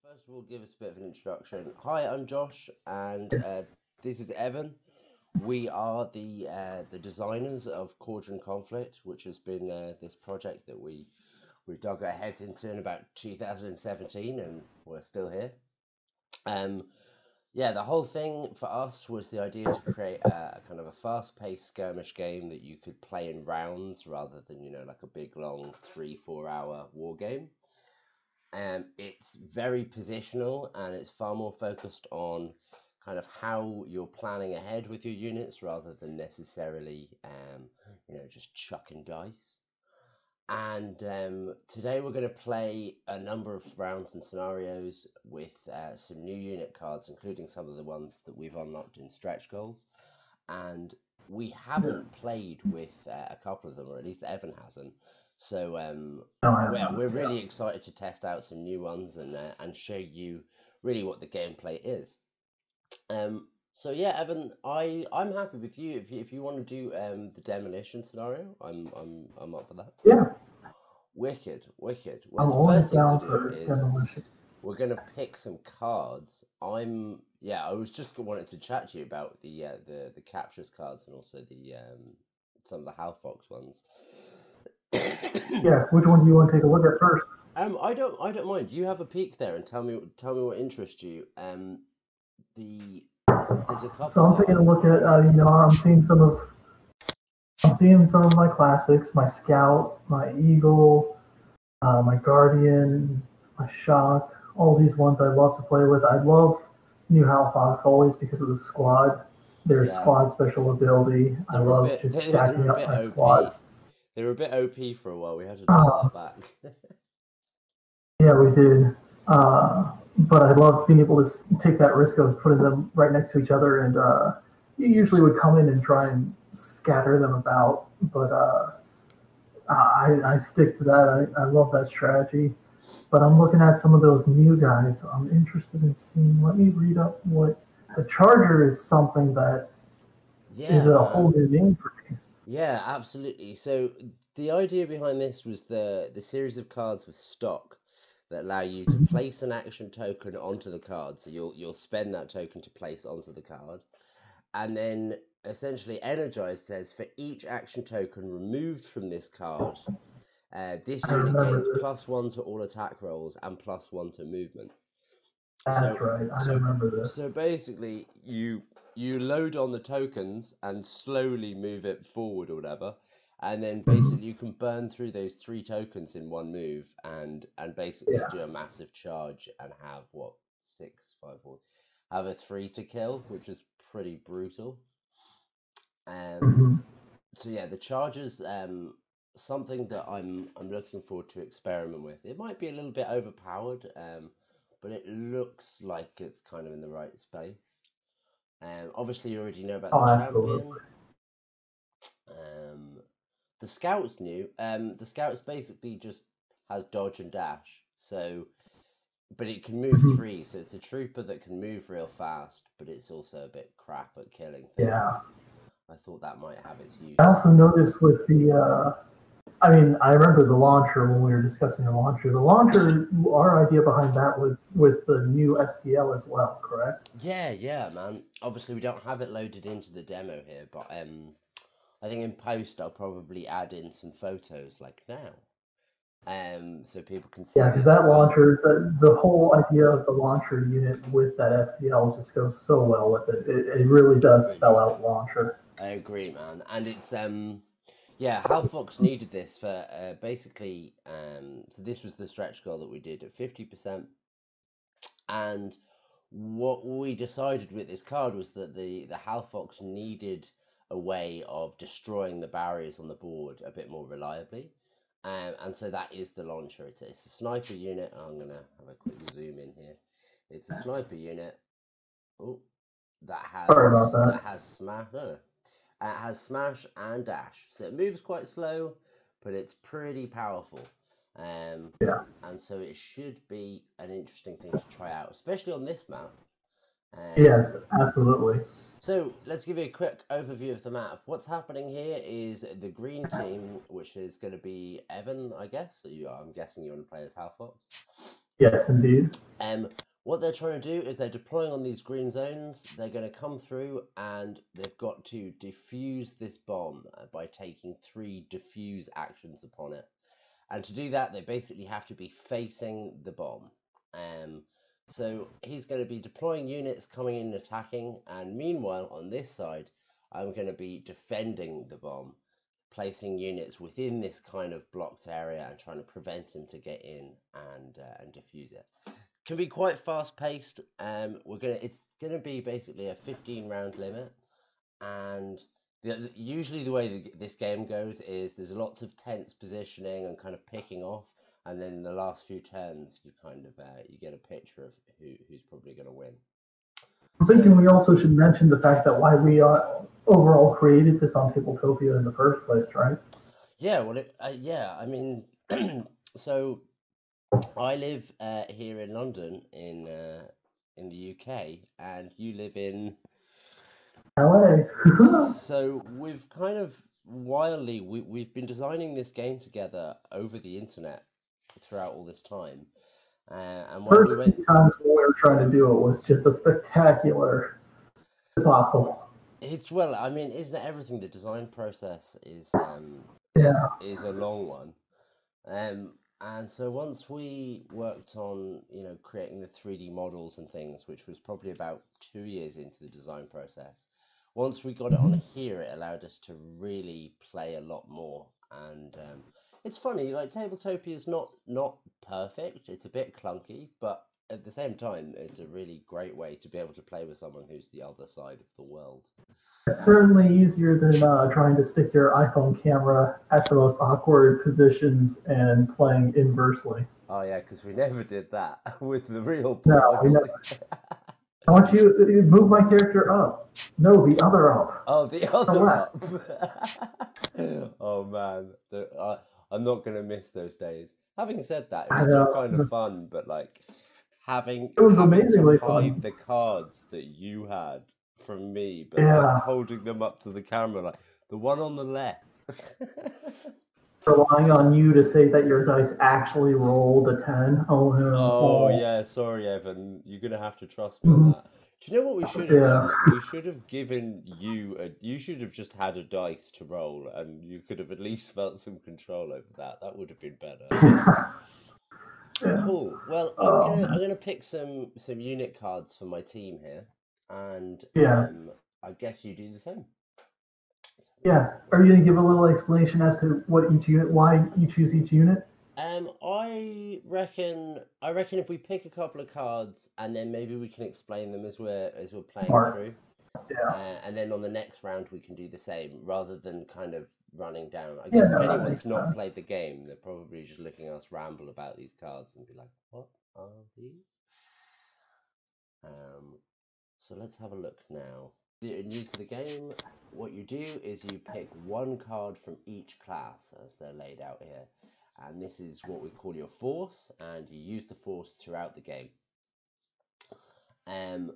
First of all, give us a bit of an introduction. Hi, I'm Josh, and this is Evan. We are the designers of Kordran Conflict, which has been this project that we dug our heads into in about 2017, and we're still here. Um, yeah, the whole thing for us was the idea to create a kind of a fast-paced skirmish game that you could play in rounds rather than like a big long 3-4 hour war game. It's very positional and it's far more focused on kind of how you're planning ahead with your units rather than necessarily just chucking dice. And today we're going to play a number of rounds and scenarios with some new unit cards, including some of the ones that we've unlocked in stretch goals. And we haven't played with a couple of them, or at least Evan hasn't. So we're really excited to test out some new ones and show you really what the gameplay is. So yeah, Evan, I'm happy with you. If you want to do the demolition scenario, I'm up for that. Yeah. Wicked. I'm Well, the first thing down to for do is demolition. we're gonna pick some cards. I was just wanted to chat to you about the captures cards and also the some of the Halfox ones. Yeah, which one do you want to take a look at first? I don't mind. You have a peek there and tell me what interests you. There's a couple So I'm that taking a look at, I'm seeing some of my classics, my Scout, my Eagle, my Guardian, my Shock, all these ones I love to play with. I love New Hal Fox always because of the squad, their Yeah, squad special ability. I they're a love bit just they're stacking a up bit my OP. squads. They were a bit OP for a while. We had to dial Uh, that back. yeah, we did. But I love being able to take that risk of putting them right next to each other, and you usually would come in and try and scatter them about. But I stick to that. I love that strategy. But I'm looking at some of those new guys. I'm interested in seeing. Let me read up what the Charger is. Something that is Yeah, a whole man. new name for me. Yeah, absolutely. So the idea behind this was the series of cards with stock that allow you to place an action token onto the card. So you'll spend that token to place onto the card, and then essentially Energize says for each action token removed from this card, this I unit gains remember this. +1 to all attack rolls and +1 to movement. That's So right. I so remember this. so basically you load on the tokens and slowly move it forward or whatever, and then Mhm. basically you can burn through those 3 tokens in one move and basically Yeah. do a massive charge and have what 6, 5, 4, have a 3 to kill, which is pretty brutal. Um, Mhm. so yeah, the charges something that I'm looking forward to experiment with. It might be a little bit overpowered, but it looks like it's kind of in the right space. Obviously, you already know about the Oh, champion. absolutely. Um, the scout's new. The scout's basically just has dodge and dash. So, but it can move Mhm. 3. So it's a trooper that can move real fast, but it's also a bit crap at killing Yeah. things. I thought that might have its I use. also noticed with the, I remember the launcher when we were discussing the launcher. The launcher, our idea behind that was with the new STL as well, correct? Yeah, man. Obviously, we don't have it loaded into the demo here, but I think in post I'll probably add in some photos like now, so people can see Yeah, because the that card. launcher, the whole idea of the launcher unit with that STL just goes so well with it. It really It does really spell does. out launcher. I agree, man. And it's yeah, Hal Fox needed this for basically so this was the stretch goal that we did at 50%, and what we decided with this card was that the Hal Fox needed a way of destroying the barriers on the board a bit more reliably. And so that is the launcher. It's a sniper unit. I'm gonna have a quick zoom in here. It's a sniper unit. Oh, Sorry about that that. has smash. No, it has smash and dash, so it moves quite slow, but it's pretty powerful. Um, Yeah. and so it should be an interesting thing to try out, especially on this map. Yes, Um, absolutely. so let's give you a quick overview of the map. What's happening here is the green team, which is going to be Evan, I guess. So I'm guessing you want to play as Halfox. Yes, indeed. What they're trying to do is they're deploying on these green zones. They're going to come through and they've got to defuse this bomb by taking 3 defuse actions upon it. And to do that, they basically have to be facing the bomb. So he's going to be deploying units coming in and attacking. And meanwhile, on this side, I'm going to be defending the bomb, placing units within this kind of blocked area and trying to prevent him to get in and defuse it. Can be quite fast paced. It's gonna be basically a 15-round limit, and usually the way this game goes is there's lots of tense positioning and kind of picking off, and then in the last few turns you kind of you get a picture of who's probably gonna win. I'm thinking we also should mention the fact that why we overall created this on Tabletopia in the first place, right? Yeah, well, I mean, so I live here in London in the UK, and you live in LA. So we've kind of we've been designing this game together over the internet throughout all this time, and when we First went, few times when we were trying to do it was just a spectacular debacle. well, I mean, isn't it everything? The design process Yeah. is a long one, and so once we worked on creating the 3D models and things, which was probably about 2 years into the design process. Once we got it on here, it allowed us to really play a lot more. And it's funny, like Tabletopia is not perfect. It's a bit clunky, but at the same time, it's a really great way to be able to play with someone who's the other side of the world. It's certainly easier than trying to stick your iPhone camera at the most awkward positions and playing inversely. Oh yeah, because we never did that with the real board. No, we never. I want you to move my character up. No, the other up. Oh, the other up. Oh man, I'm not gonna miss those days. Having said that, it was still kind of fun, but like having it was to amazingly hide fun. the cards that you had from me, but like holding them up to the camera, like the one on the left. Relying on you to say that your dice actually rolled a 10. Oh no. Oh yeah, sorry Evan, you're gonna have to trust me on that. Do you know what we should have done? We should have given you should have just had a dice to roll, and you could have at least felt some control over that. That would have been better. Yeah. Cool. Well, I'm gonna pick some unit cards for my team here, and I guess you do the same. Yeah. Are you gonna give a little explanation as to what each unit, why you choose each unit? I reckon if we pick a couple of cards and then maybe we can explain them as we're playing through. Yeah. And then on the next round we can do the same rather than kind of running down. I guess if anyone's not played the game, they're probably just looking at us ramble about these cards and be like, "What are these?" So let's have a look now. If you're new to the game, what you do is you pick one card from each class as they're laid out here. And this is what we call your force, and you use the force throughout the game. And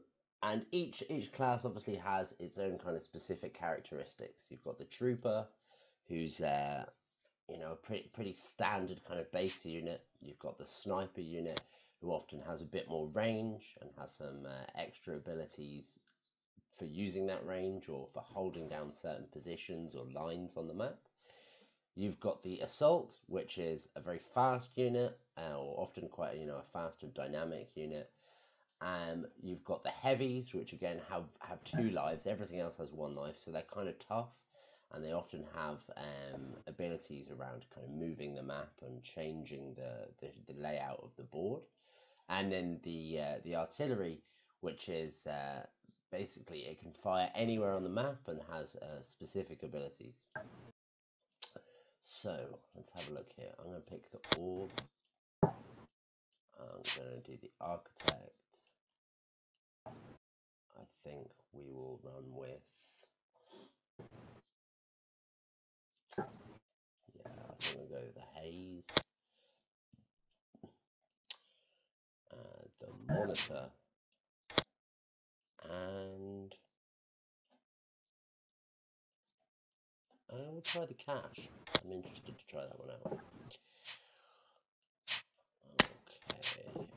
each class obviously has its own kind of specific characteristics. You've got the trooper, who's a pretty standard kind of base unit. You've got the sniper unit, who often has a bit more range and has some extra abilities for using that range or for holding down certain positions or lines on the map. You've got the assault, which is a very fast unit, or often quite a fast and dynamic unit. You've got the heavies, which again have 2 lives. Everything else has 1 life, so they're kind of tough, and they often have abilities around kind of moving the map and changing the layout of the board. And then the artillery, which is basically it can fire anywhere on the map and has specific abilities. So let's have a look here. I'm going to pick the orb. I'm going to do the architect. I think we will run with. Yeah, I think we'll go with the haze. The monitor. And I will try the cache. I'm interested to try that one out. Okay,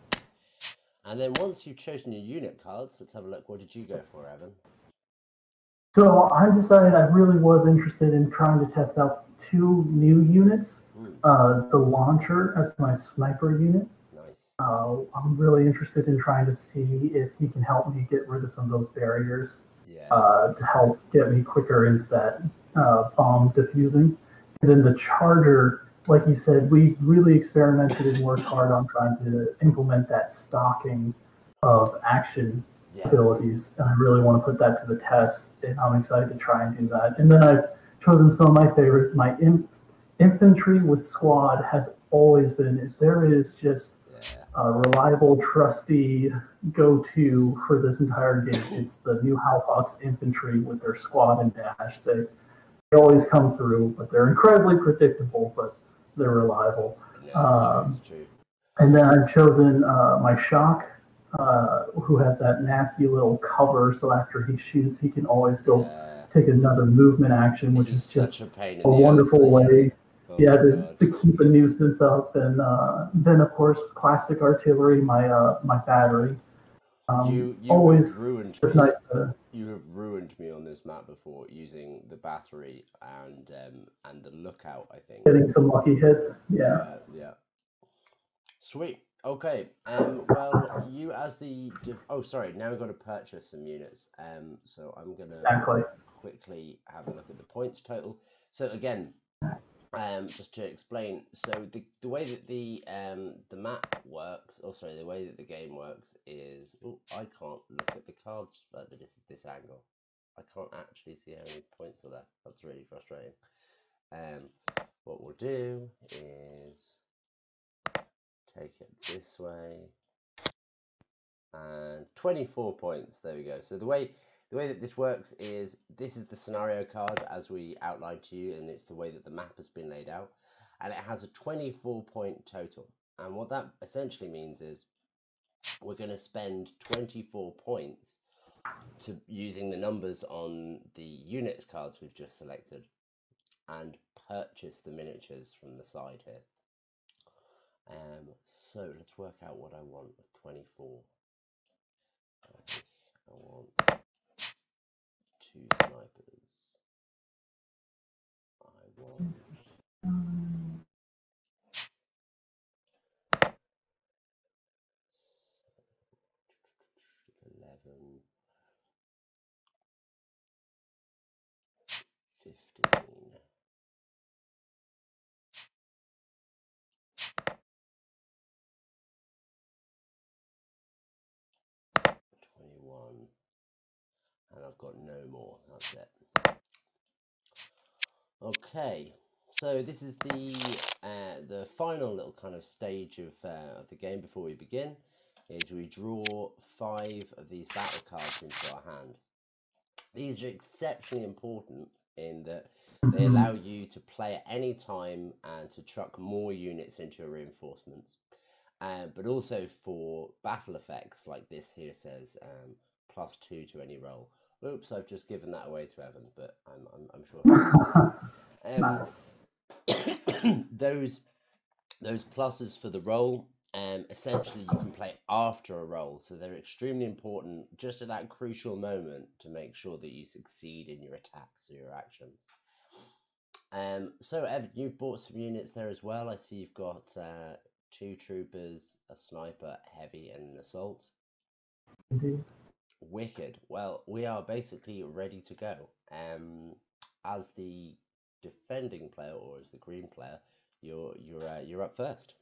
And then once you've chosen your unit cards, let's have a look. What did you go for, Evan? So I decided I really was interested in trying to test out 2 new units. The launcher as my sniper unit. Nice. I'm really interested in trying to see if he can help me get rid of some of those barriers. Yeah. To help get me quicker into that bomb diffusing. And then the charger, like you said, we really experimented and worked hard on trying to implement that stocking of action abilities. And I really want to put that to the test, and I'm excited to try and do that. And then I've chosen some of my favorites. My infantry with squad has always been, if there is just a reliable, trusty go-to for this entire game, it's the new Howhawks infantry with their squad and dash. They always come through, but they're incredibly predictable, but they're reliable. It's true. And then I've chosen my shock, who has that nasty little cover, so after he shoots, he can always go take another movement action, which is just a wonderful way. To keep a nuisance up, and then of course classic artillery, my battery. You always ruined just me. nice to... You have ruined me on this map before using the battery and the lookout. I think getting some lucky hits. Yeah. Sweet. Okay. Well, you as the oh, sorry. Now we've got to purchase some units. So I'm gonna quickly have a look at the points total. So again, just to explain, so the way that the map works, or sorry, the way that the game works is, oh, I can't look at the cards at this angle. I can't actually see how many points are there. That's really frustrating. What we'll do is take it this way, and 24 points. There we go. So the way that this works is, this is the scenario card as we outlined to you, and it's the way that the map has been laid out, and it has a 24-point total. And what that essentially means is we're going to spend 24 points to using the numbers on the unit cards we've just selected and purchase the miniatures from the side here. So let's work out what I want with 24. I want 2 snipers. I want 11, 15, 21, and I've got no more. That's it. Okay, so this is the final little kind of stage of the game before we begin. Is we draw 5 of these battle cards into our hand. These are exceptionally important in that they allow you to play at any time and to chuck more units into your reinforcements. But also for battle effects, like this here says +2 to any roll. Oops, I've just given that away to Evan, but I'm sure. Those pluses for the roll, essentially you can play after a roll, so they're extremely important just at that crucial moment to make sure that you succeed in your attacks or your actions. So Evan, you've bought some units there as well. I see you've got 2 troopers, a sniper, heavy, and an assault. Indeed. Wicked. Well, we are basically ready to go. As the defending player, or as the green player, you're up first.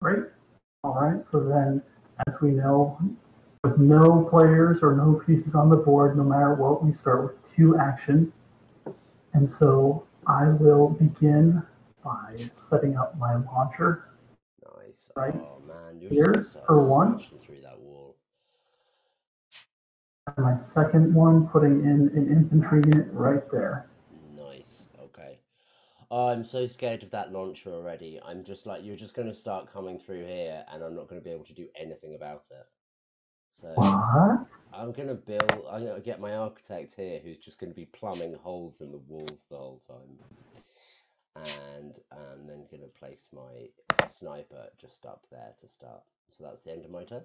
Great. All right. So then, as we know, with no players or no pieces on the board, no matter what, we start with 2 action. And so I will begin by setting up my launcher. Nice. Right. Oh man, you're here for 1. Through that wall. And my second one, putting in an infantry unit right there. Nice. Okay. Oh, I'm so scared of that launcher already. I'm just like, you're just going to start coming through here, and I'm not going to be able to do anything about it. So what? I'm going to get my architect here, who's just going to be plumbing holes in the walls the whole time. And I'm then going to place my sniper just up there to start. So that's the end of my turn.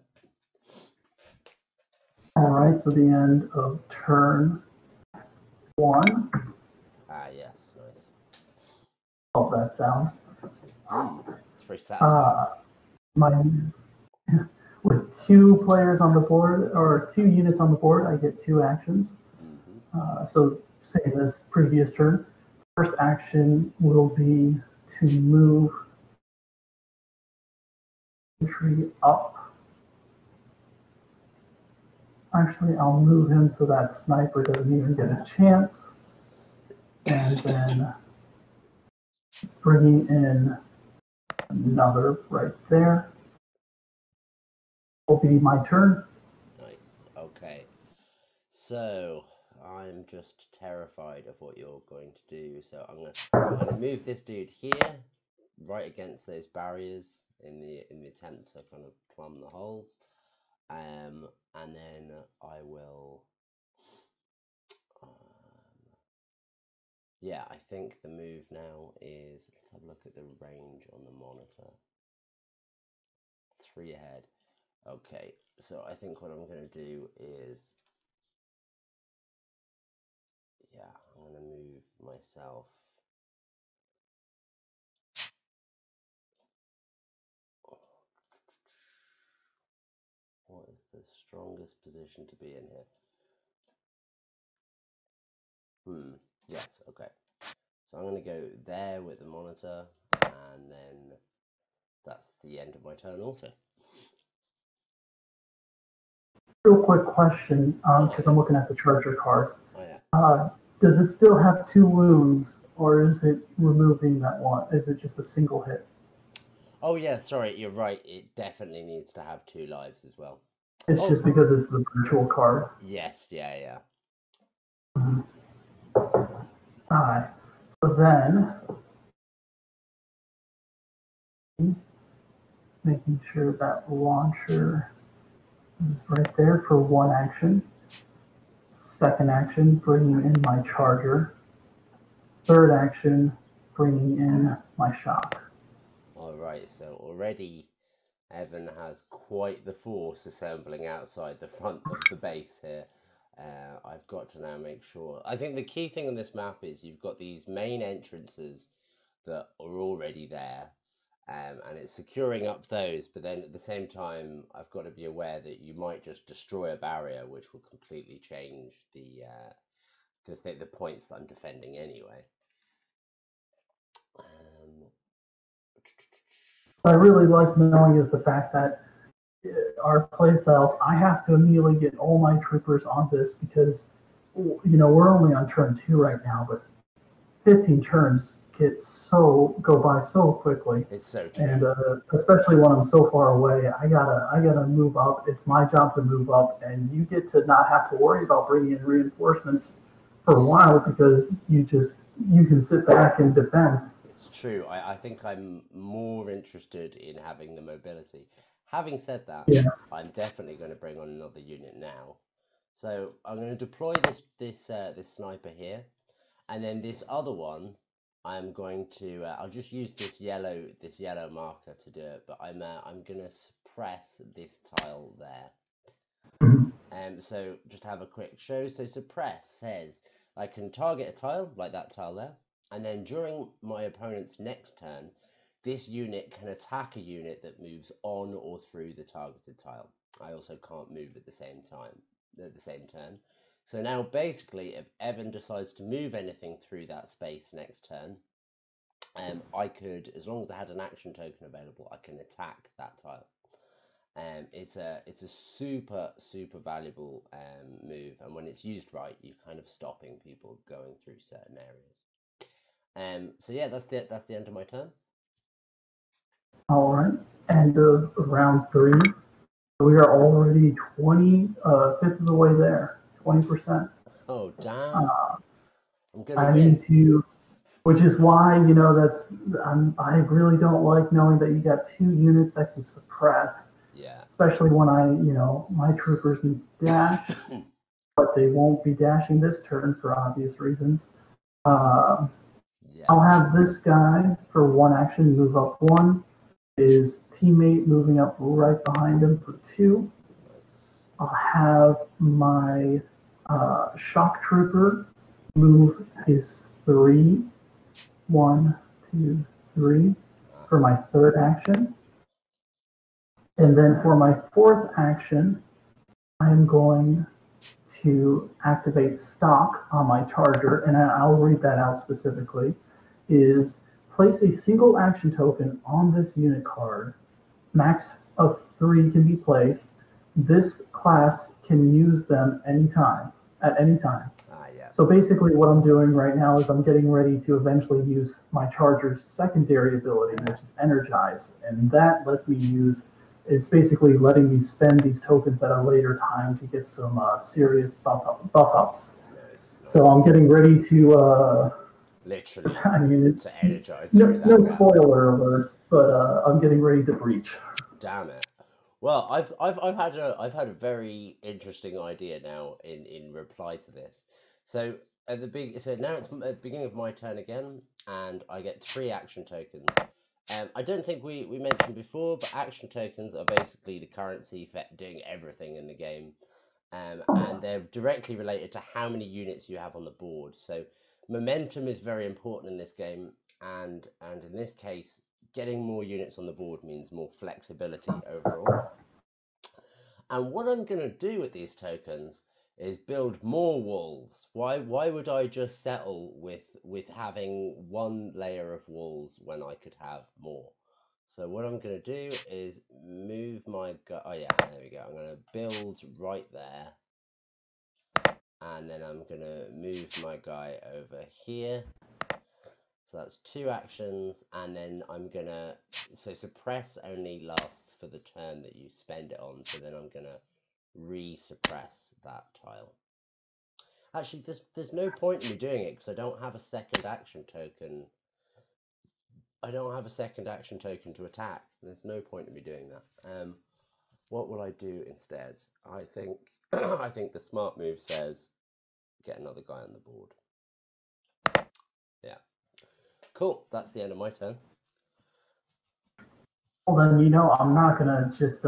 All right, so the end of turn 1. Ah, yes, nice. Love that sound. It's very satisfying. With 2 players on the board, or 2 units on the board, I get 2 actions. So same as previous turn. First action will be to move entry up. Actually, I'll move him so that sniper doesn't even get a chance. And then bringing in another right there will be my turn. Nice. Okay. So I'm just terrified of what you're going to do. So I'm gonna move this dude here, right against those barriers in the attempt to kind of plumb the holes. And then I will. Yeah, I think the move now is, let's have a look at the range on the monitor. 3 ahead. Okay, so I think what I'm going to do is, yeah, I'm going to move myself. What is the strongest position to be in here? Yes, okay. So I'm going to go there with the monitor, and then that's the end of my turn also. Real quick question, because I'm looking at the charger card. Oh, yeah. Does it still have 2 wounds, or is it removing that one? Is it just a single hit? Oh, yeah, sorry, you're right. It definitely needs to have 2 lives as well. It's just because it's the virtual card. Yes, yeah. Alright, so then making sure that launcher is right there for 1 action. Second action, bringing in my charger. Third action, bringing in my shock. All right, so already Evan has quite the force assembling outside the front of the base here. I've got to now make sure. I think the key thing on this map is you've got these main entrances that are already there, and it's securing up those, but then at the same time, I've got to be aware that you might just destroy a barrier, which will completely change the points that I'm defending anyway. What I really like knowing is the fact that our playstyles, I have to immediately get all my troopers on this because, we're only on turn 2 right now, but 15 turns go by so quickly. It's so true. And especially when I'm so far away, I gotta move up. It's my job to move up, and you get to not have to worry about bringing in reinforcements for a while because you can sit back and defend. It's true. I think I'm more interested in having the mobility. Having said that, yeah. I'm definitely going to bring on another unit now. So I'm going to deploy this sniper here, and then this other one, I'm going to. I'll just use this yellow marker to do it, but I'm going to suppress this tile there. So just have a quick show. So suppress says I can target a tile like that tile there, and then during my opponent's next turn, this unit can attack a unit that moves on or through the targeted tile. I also can't move at the same turn. So now basically, if Evan decides to move anything through that space next turn, I could, as long as I had an action token available, I can attack that tile. It's a super valuable move, and when it's used right, you're kind of stopping people going through certain areas. So yeah, that's the end of my turn. All right, end of round 3. We are already 5th of the way there, 20%. Oh damn! I'm gonna I win. need to, which is why I really don't like knowing that you got 2 units that can suppress. Yeah. Especially when my troopers need to dash, but they won't be dashing this turn for obvious reasons. Yeah, I'll have this guy for 1 action move up 1. His teammate moving up right behind him for 2. I'll have my shock trooper move his 3. 1, 2, 3 for my 3rd action. And then for my 4th action, I'm going to activate stock on my charger, and I'll read that out specifically, is place a single action token on this unit card. Max of 3 can be placed. This class can use them anytime, at any time. So basically what I'm doing right now is I'm getting ready to eventually use my charger's secondary ability, which is Energize. And that lets me use, it's basically letting me spend these tokens at a later time to get some serious buff ups. Nice. So I'm getting ready to... literally, I mean, to energize. No spoiler alerts, but I'm getting ready to breach. Damn it. Well, I've had a very interesting idea now in reply to this. So now it's at the beginning of my turn again, and I get 3 action tokens. I don't think we mentioned before, but action tokens are basically the currency for doing everything in the game, and they're directly related to how many units you have on the board. So momentum is very important in this game, and in this case, getting more units on the board means more flexibility overall. And what I'm going to do with these tokens is build more walls. Why would I just settle with having 1 layer of walls when I could have more? So what I'm going to do is move my guy. Oh yeah, there we go. I'm going to build right there, and then I'm going to move my guy over here. So that's 2 actions, and then I'm going to... So suppress only lasts for the turn that you spend it on, so then I'm going to re-suppress that tile. Actually, there's no point in me doing it, because I don't have a second action token. I don't have a second action token to attack. There's no point in me doing that. What will I do instead? I think I think the smart move says get another guy on the board. Yeah. Cool. That's the end of my turn. Well, then, I'm not going to just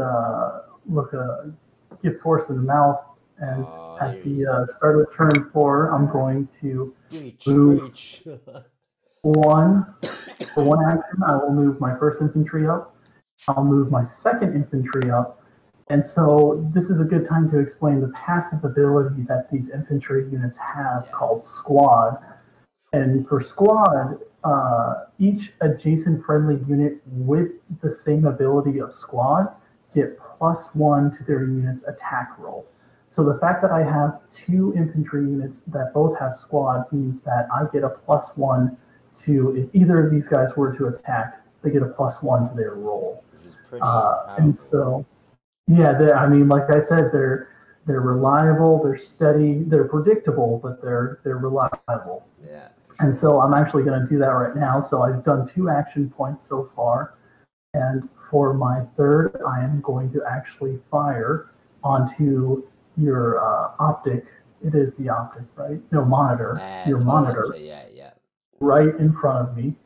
give Torsten the mouse, and at the start of turn 4, I'm going to move 1. For 1 action, I will move my 1st infantry up. I'll move my 2nd infantry up. And so this is a good time to explain the passive ability that these infantry units have called Squad. And for Squad, each adjacent friendly unit with the same ability of Squad get +1 to their unit's attack roll. So the fact that I have 2 infantry units that both have Squad means that I get a +1 to, if either of these guys were to attack, they get a +1 to their roll. Which is pretty powerful. And so, yeah, like I said, they're reliable, they're steady, they're predictable, but they're reliable. Yeah. And so I'm actually going to do that right now. So I've done 2 action points so far. And for my 3rd, I am going to actually fire onto your optic. It is the optic, right? No, monitor. Your monitor. Yeah. Right in front of me.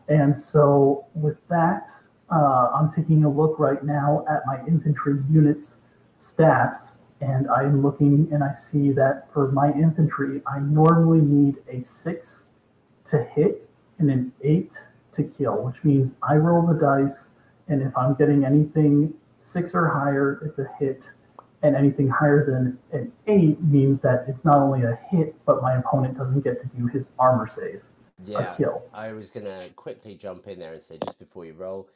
And so with that, I'm taking a look right now at my infantry unit's stats. And I'm looking and I see that for my infantry, I normally need a 6 to hit and an 8 to kill, which means I roll the dice, and if I'm getting anything 6 or higher, it's a hit, and anything higher than an 8 means that it's not only a hit, but my opponent doesn't get to do his armor save. Yeah, a kill. I was going to quickly jump in there and say, just before you roll,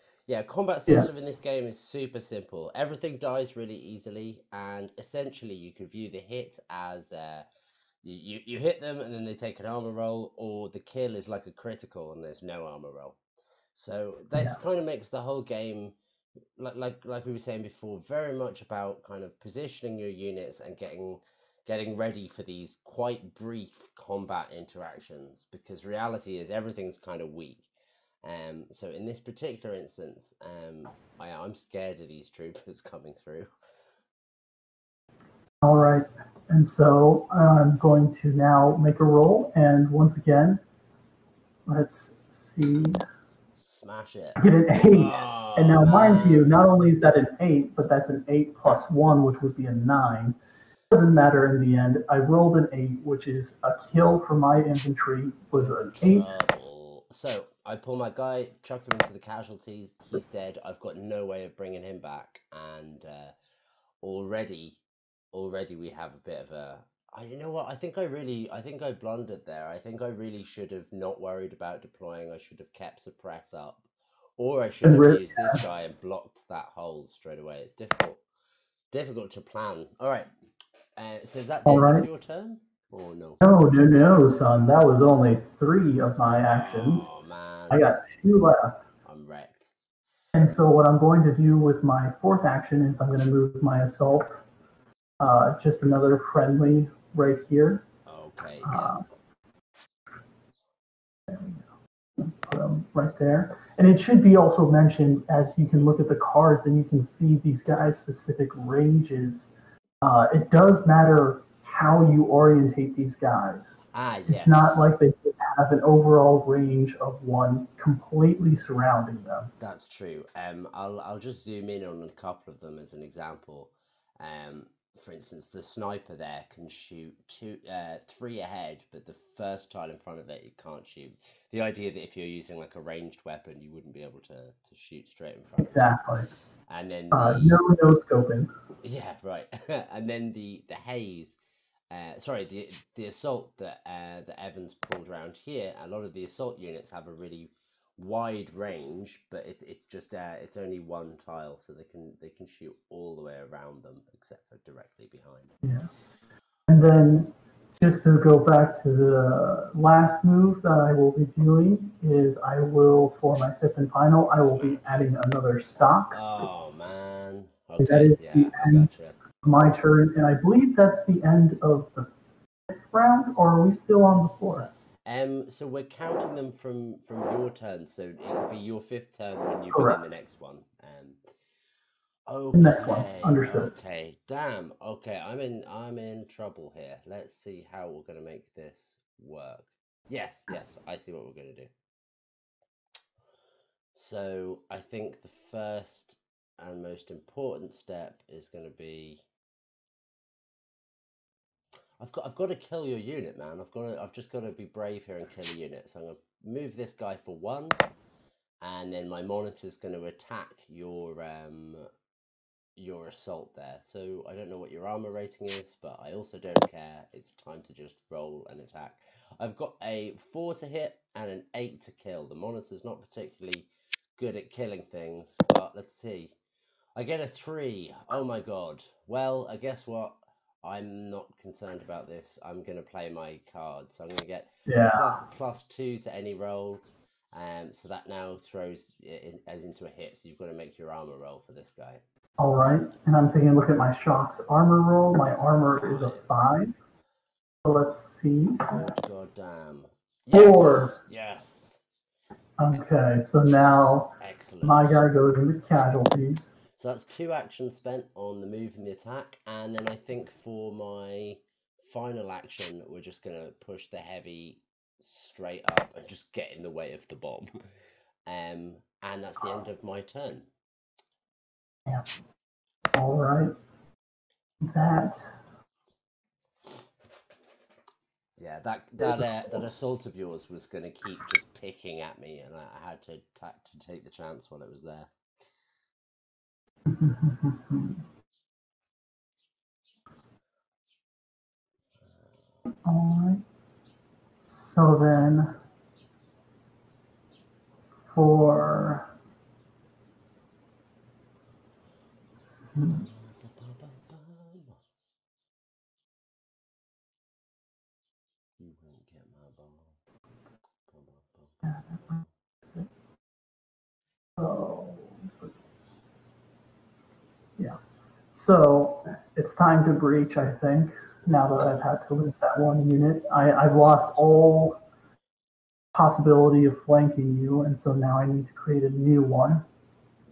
combat system in this game is super simple. Everything dies really easily, and essentially you could view the hit as you hit them and then they take an armor roll, or the kill is like a critical and there's no armor roll. So that kind of makes the whole game, like we were saying before, very much about kind of positioning your units and getting ready for these quite brief combat interactions, because reality is everything's kind of weak. So in this particular instance, I'm scared of these troopers coming through. All right, and so I'm going to now make a roll, and once again, Let's see. Smash it. I get an 8. Oh, and now, man. mind you, not only is that an 8, but that's an 8 plus 1, which would be a 9. Doesn't matter in the end. I rolled an 8, which is a kill for my infantry, was an 8. So I pull my guy, chuck him into the casualties. He's dead. I've got no way of bringing him back, and already we have a bit of a. You know what? I think I blundered there. I think I really should have not worried about deploying. I should have kept suppress up, or I should have used this guy and blocked that hole straight away. It's difficult to plan. All right. So is that the end of your turn? Or no? No, son. That was only 3 of my actions. Oh, man. I got 2 left. I'm wrecked. And so what I'm going to do with my 4th action is I'm going to move my assault. Just another friendly right here. Okay. There we go. Put them right there. And it should be also mentioned, as you can look at the cards and you can see these guys' specific ranges. It does matter how you orientate these guys. Yes. It's not like they just have an overall range of 1 completely surrounding them. That's true. I'll just zoom in on a couple of them as an example. For instance, the sniper there can shoot 3 ahead, but the first tile in front of it can't shoot. The idea that if you're using like a ranged weapon, you wouldn't be able to shoot straight in front. Exactly. And then no scoping. Yeah, right. And then the haze. The assault that Evans pulled around here. A lot of the assault units have a really wide range, but it's just it's only 1 tile, so they can shoot all the way around them except for directly behind. Yeah. And then just to go back to the last move that I will be doing is I will, for my 5th and final, I will be adding another stock. Oh man. Okay. That is the end of my turn, and I believe that's the end of the 5th round, or are we still on the 4th? So we're counting them from your turn, so it'll be your 5th turn when you Correct. begin the next one. The next one, understood. Okay, damn. Okay, I'm in trouble here. Let's see how we're gonna make this work. Yes, I see what we're gonna do. So I think the first and most important step is gonna be I've got to kill your unit, man. I've just got to be brave here and kill a unit. So I'm gonna move this guy for 1, and then my monitor's going to attack your assault there. So I don't know what your armor rating is, but I also don't care. It's time to just roll and attack. I've got a 4 to hit and an 8 to kill. The monitor's not particularly good at killing things, but let's see. I get a 3. Oh my god. Well, I guess what? I'm not concerned about this. I'm going to play my card. So I'm going to get plus 2 to any roll. So that now throws it as into a hit. So you've got to make your armor roll for this guy. All right. And I'm taking a look at my shocks armor roll. My armor is a 5. So let's see. God damn. Yes. 4. Yes. Okay. So now excellent. My guy goes into casualties. So that's 2 actions spent on the move and the attack, and then I think for my final action, we're just going to push the heavy straight up and just get in the way of the bomb. And that's the end of my turn. Yeah. All right. That assault of yours was going to keep just picking at me, and I had to take the chance while it was there. All right. So then, for you won't get my ball. Yeah. So it's time to breach, I think, now that I've had to lose that 1 unit. I've lost all possibility of flanking you, and so now I need to create a new one.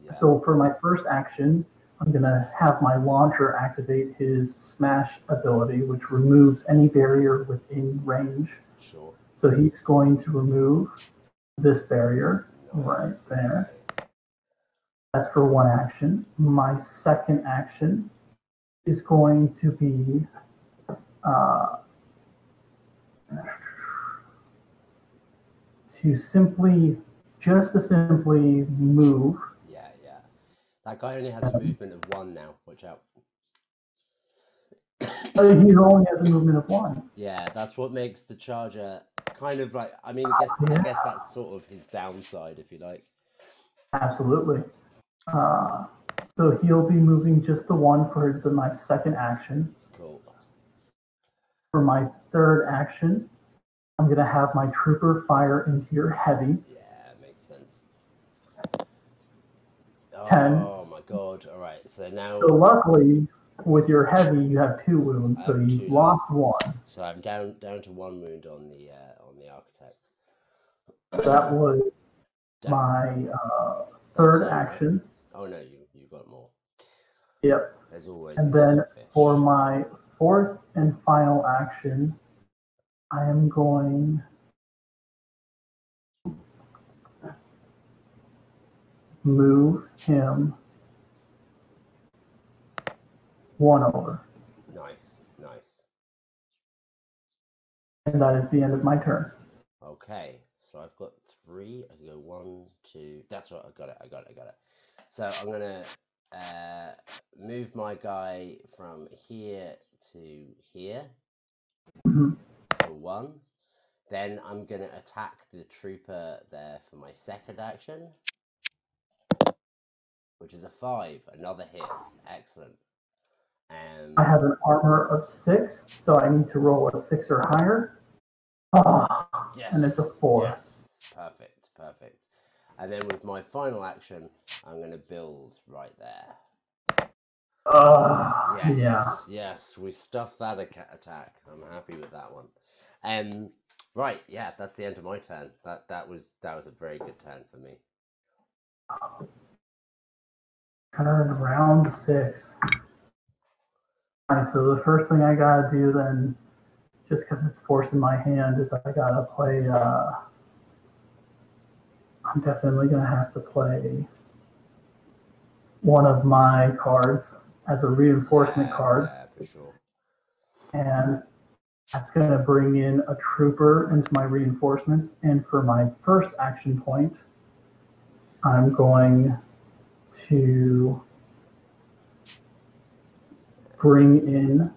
Yeah. So for my first action, I'm going to have my launcher activate his smash ability, which removes any barrier within range. Sure. So he's going to remove this barrier right there. That's for one action. My second action is going to be to simply move. Yeah. That guy only has a movement of 1 now. Watch out. He only has a movement of 1. Yeah, that's what makes the charger kind of like. I mean, I guess that's sort of his downside, if you like. Absolutely. So he'll be moving just the 1 for my second action. Cool. For my third action, I'm going to have my trooper fire into your heavy. Yeah, makes sense. 10. Oh my god. All right. So now. So luckily, with your heavy, you have 2 wounds, so you lost 1. So I'm down to 1 wound on the architect. That was my third action. Right? Oh no, you got more. Yep. There's always. And then for my fourth and final action, I am going to move him 1 over. Nice. And that is the end of my turn. Okay, so I've got 3. I can go 1, 2. That's right. I got it. So I'm gonna move my guy from here to here for 1. Then I'm gonna attack the trooper there for my second action, which is a 5. Another hit. Excellent. I have an armor of 6, so I need to roll a 6 or higher. Oh, yes. And it's a 4. Yes. Perfect. And then with my final action, I'm going to build right there. Yes, we stuffed that attack. I'm happy with that one. Right, yeah, that's the end of my turn. That was a very good turn for me. Turn round 6. All right, so the first thing I gotta do then, just because it's forcing my hand, is I gotta play. I'm definitely gonna have to play one of my cards as a reinforcement card. Yeah, for sure. And that's gonna bring in a trooper into my reinforcements. And for my first action point, I'm going to bring in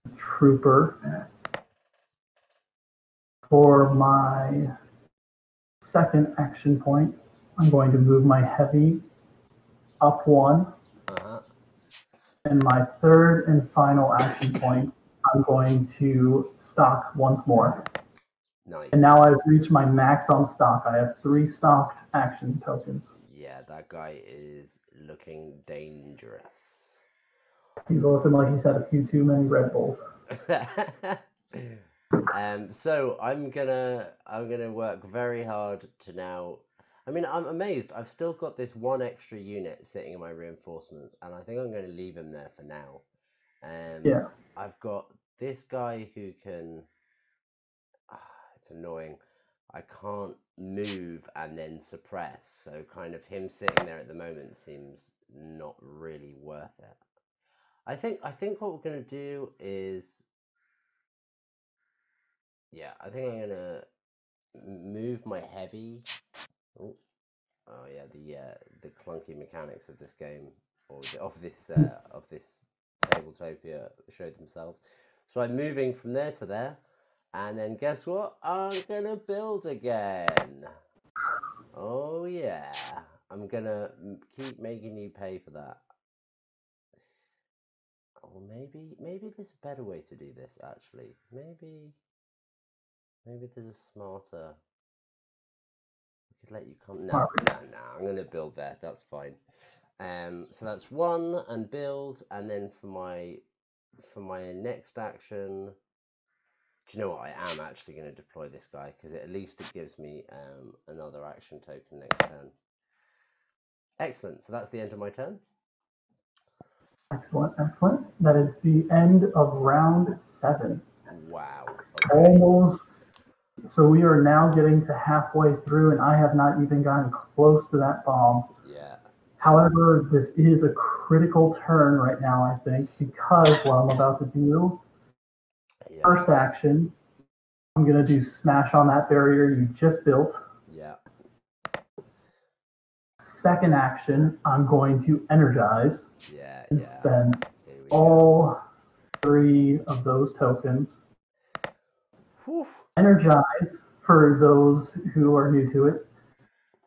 a trooper. For my second action point, I'm going to move my heavy up 1. And my third and final action point, I'm going to stock once more. Nice. And now I've reached my max on stock. I have 3 stocked action tokens. Yeah, that guy is looking dangerous. He's looking like he's had a few too many Red Bulls. So I'm gonna work very hard to now. I mean, I'm amazed. I've still got this 1 extra unit sitting in my reinforcements, and I think I'm going to leave him there for now. Yeah. I've got this guy who can. It's annoying. I can't move and then suppress, so kind of him sitting there at the moment seems not really worth it. I think what we're going to do is, yeah, I think I'm going to move my heavy. Oh yeah, the clunky mechanics of this game, or of this Tabletopia showed themselves. So I'm moving from there to there, and then guess what? I'm gonna build again. Oh yeah, I'm gonna keep making you pay for that. Or maybe there's a better way to do this. Actually, maybe there's a smarter. Could let you come. No, I'm going to build there. That's fine. So that's 1 and build, and then for my next action, do you know what? I am actually going to deploy this guy because at least it gives me another action token next turn. Excellent. So that's the end of my turn. Excellent. That is the end of round 7. Wow. Okay. So we are now getting to halfway through, and I have not even gotten close to that bomb. Yeah. However, this is a critical turn right now, I think, because what I'm about to do, Yeah. first action, I'm going to do smash on that barrier you just built. Yeah. Second action, I'm going to energize Yeah. and Yeah. spend Here we go. all 3 of those tokens. Whew. Energize, for those who are new to it,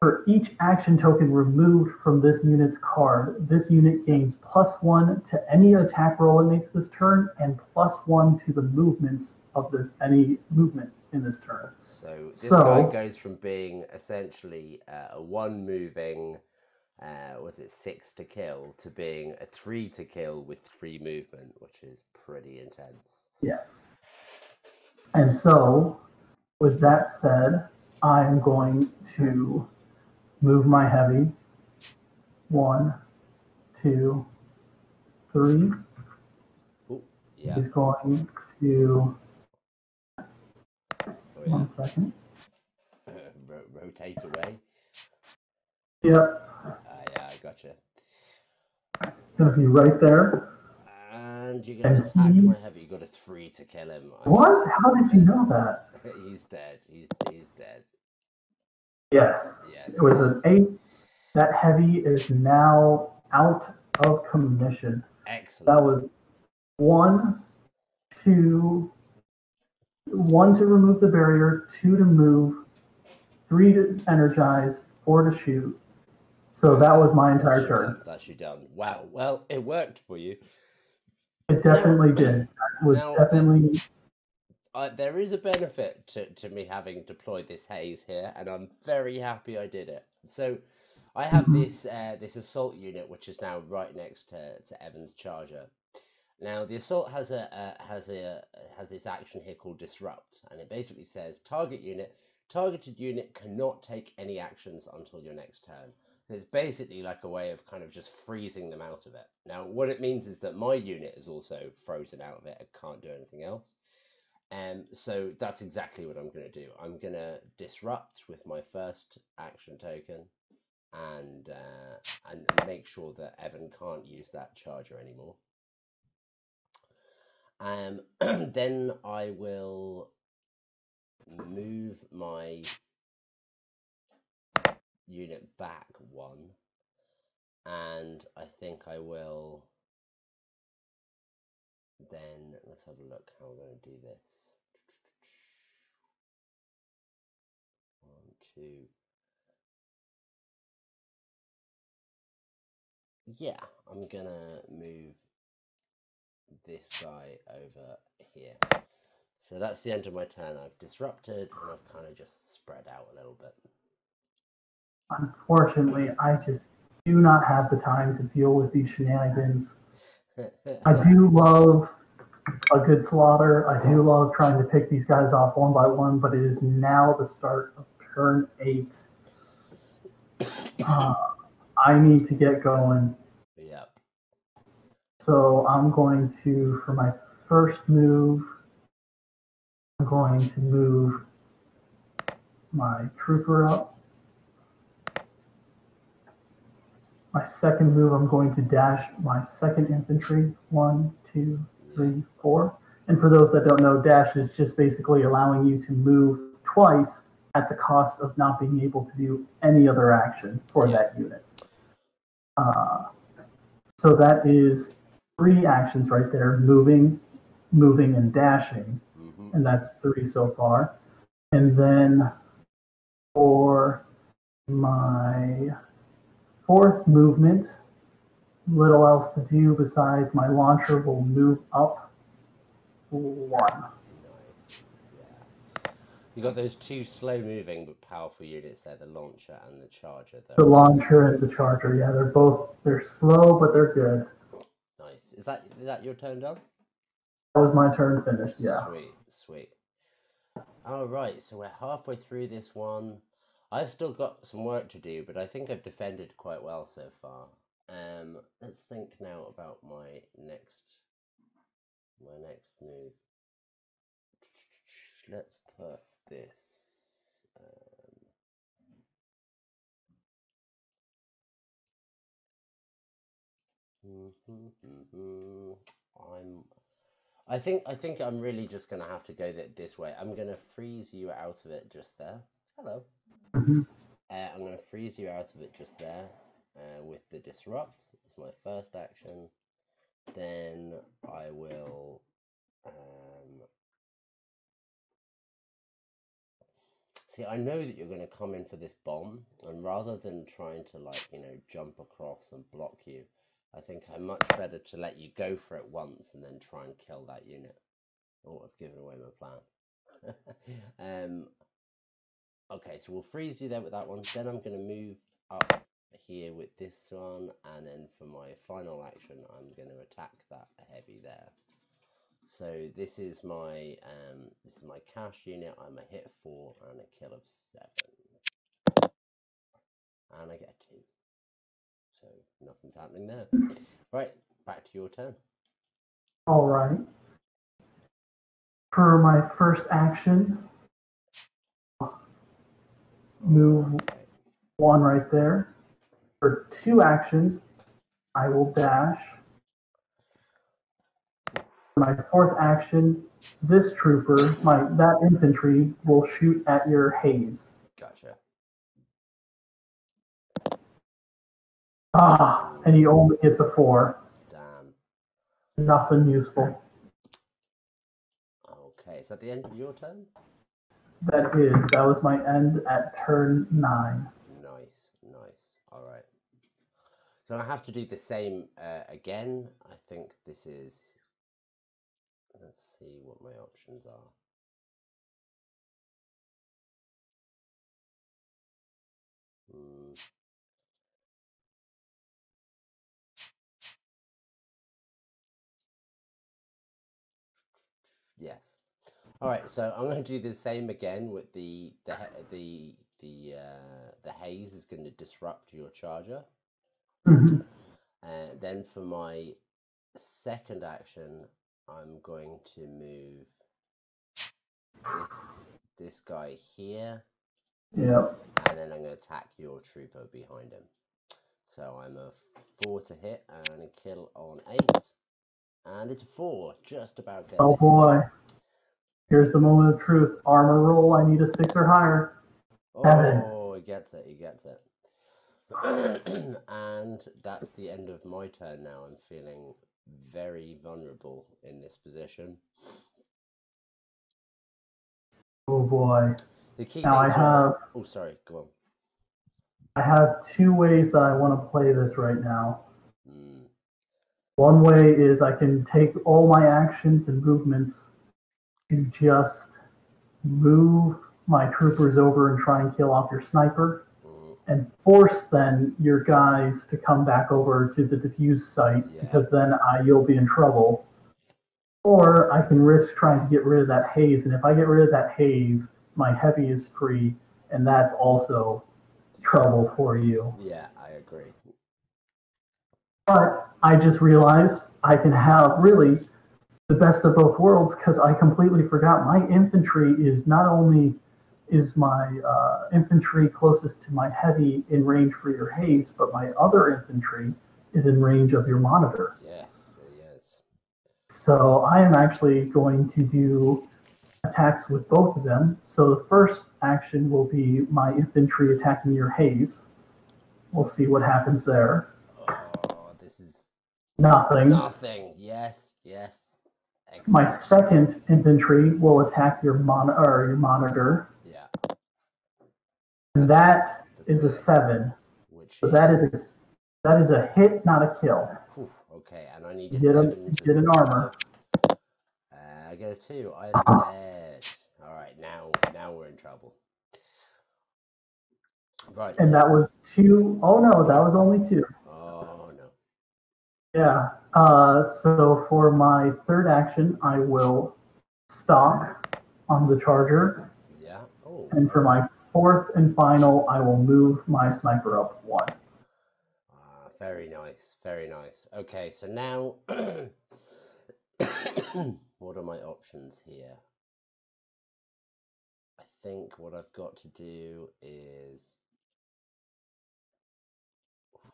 for each action token removed from this unit's card, this unit gains +1 to any attack roll it makes this turn, and +1 to the movements of any movement in this turn. So this guy goes from being essentially a 1 moving, was it 6 to kill, to being a 3 to kill with 3 movement, which is pretty intense. Yes. And so, with that said, I'm going to move my heavy. 1, 2, 3. Ooh, yeah. He's going to. Oh, yeah. 1 second. Rotate away. Yep. Yeah, I gotcha. Gonna be right there. And you're gonna attack my heavy. You got a 3 to kill him. What? How did you know that? He's dead. He's dead. Yes. With an 8, that heavy is now out of commission. Excellent. That was 1 to remove the barrier, 2 to move, 3 to energize, 4 to shoot. So that was my entire turn. That's you done. Wow. Well, it worked for you. It definitely did. It was definitely. There is a benefit to me having deployed this haze here, and I'm very happy I did it. So I have this assault unit, which is now right next to Evan's charger. Now the assault has this action here called disrupt, and it basically says targeted unit cannot take any actions until your next turn. So it's basically like a way of kind of just freezing them out of it. Now what it means is that my unit is also frozen out of it. It can't do anything else. So that's exactly what I'm going to do. I'm going to disrupt with my first action token, and make sure that Evan can't use that charger anymore. Then I will move my unit back 1, and I think I will then, let's have a look how we're going to do this. 1, 2. Yeah, I'm gonna move this guy over here. So that's the end of my turn. I've disrupted, and I've kind of just spread out a little bit. Unfortunately, I just do not have the time to deal with these shenanigans. I do love a good slaughter. I do love trying to pick these guys off 1 by 1, but it is now the start of turn 8. I need to get going. Yep. So I'm going to, for my first move, I'm going to move my trooper up. My second move, I'm going to dash my second infantry. 1, 2, 3, 4. And for those that don't know, dash is just basically allowing you to move twice at the cost of not being able to do any other action for that unit. So that is 3 actions right there: moving, and dashing. And that's 3 so far. And then for my 4th movement, little else to do besides my launcher will move up 1. Nice. Yeah. You got those 2 slow moving but powerful units there, the launcher and the charger. The launcher and the charger, yeah, they're slow, but they're good. Nice. Is that your turn done? That was my turn finished, yeah. Sweet. Alright, so we're halfway through this one. I've still got some work to do, but I think I've defended quite well so far. Let's think now about my next move. Let's put this. I think I'm really just gonna have to go this way. I'm gonna freeze you out of it just there. Hello. Mm-hmm. I'm gonna freeze you out of it just there with the disrupt. It's my first action. Then I will. See, I know that you're going to come in for this bomb, and rather than trying to, like, jump across and block you, I think I'm much better to let you go for it once and then try and kill that unit. Oh, I've given away my plan. Okay, so we'll freeze you there with that one. Then I'm going to move up here with this one, and then for my final action, I'm going to attack that heavy there. So this is my cash unit. I'm a hit 4 and a kill of 7, and I get 2. So nothing's happening there. Right, back to your turn. All right. For my first action, move 1 right there. For 2 actions, I will dash. For my 4th action, this trooper, that infantry, will shoot at your haze. Gotcha. And he only gets a 4. Damn. Nothing useful. Okay, is that the end of your turn? That was my end at turn 9. Nice. All right. So I have to do the same again. I think this is. Let's see what my options are. Yes. All right. So I'm going to do the same again with the haze is going to disrupt your charger. Mm-hmm. And then for my second action, I'm going to move this guy here. Yep. And then I'm going to attack your trooper behind him. So I'm a 4 to hit and a kill on 8. And it's a 4, just about getting. Oh boy. Here's the moment of truth. Armor roll, I need a 6 or higher. 7. Oh, he gets it. And that's the end of my turn now. I'm feeling very vulnerable in this position. Oh boy. The key now things are... Oh, sorry, go on. I have 2 ways that I want to play this right now. One way is I can take all my actions and movements to just move my troopers over and try and kill off your sniper, and force then your guys to come back over to the defuse site, because then you'll be in trouble. Or I can risk trying to get rid of that haze, and if I get rid of that haze, my heavy is free, and that's also trouble for you. Yeah, I agree. But I just realized I can have really the best of both worlds, because I completely forgot my infantry is not only is my infantry closest to my heavy in range for your haze, but my other infantry is in range of your monitor. Yes. So I am actually going to do attacks with both of them. So the first action will be my infantry attacking your haze. We'll see what happens there. Oh, this is nothing. Yes. Excellent. My second infantry will attack your monitor. Yeah. And that is a 7. So that is a hit, not a kill. Okay, and I need a 7. You get an armor. I get a 2. I'm dead. All right, now we're in trouble. Right. And that was 2. Oh no, that was only 2. Oh no. Yeah. So for my third action, I will stalk on the charger. Yeah. Oh. And for my fourth and final, I will move my sniper up 1. Very nice. Okay, so now what are my options here? I think what I've got to do is...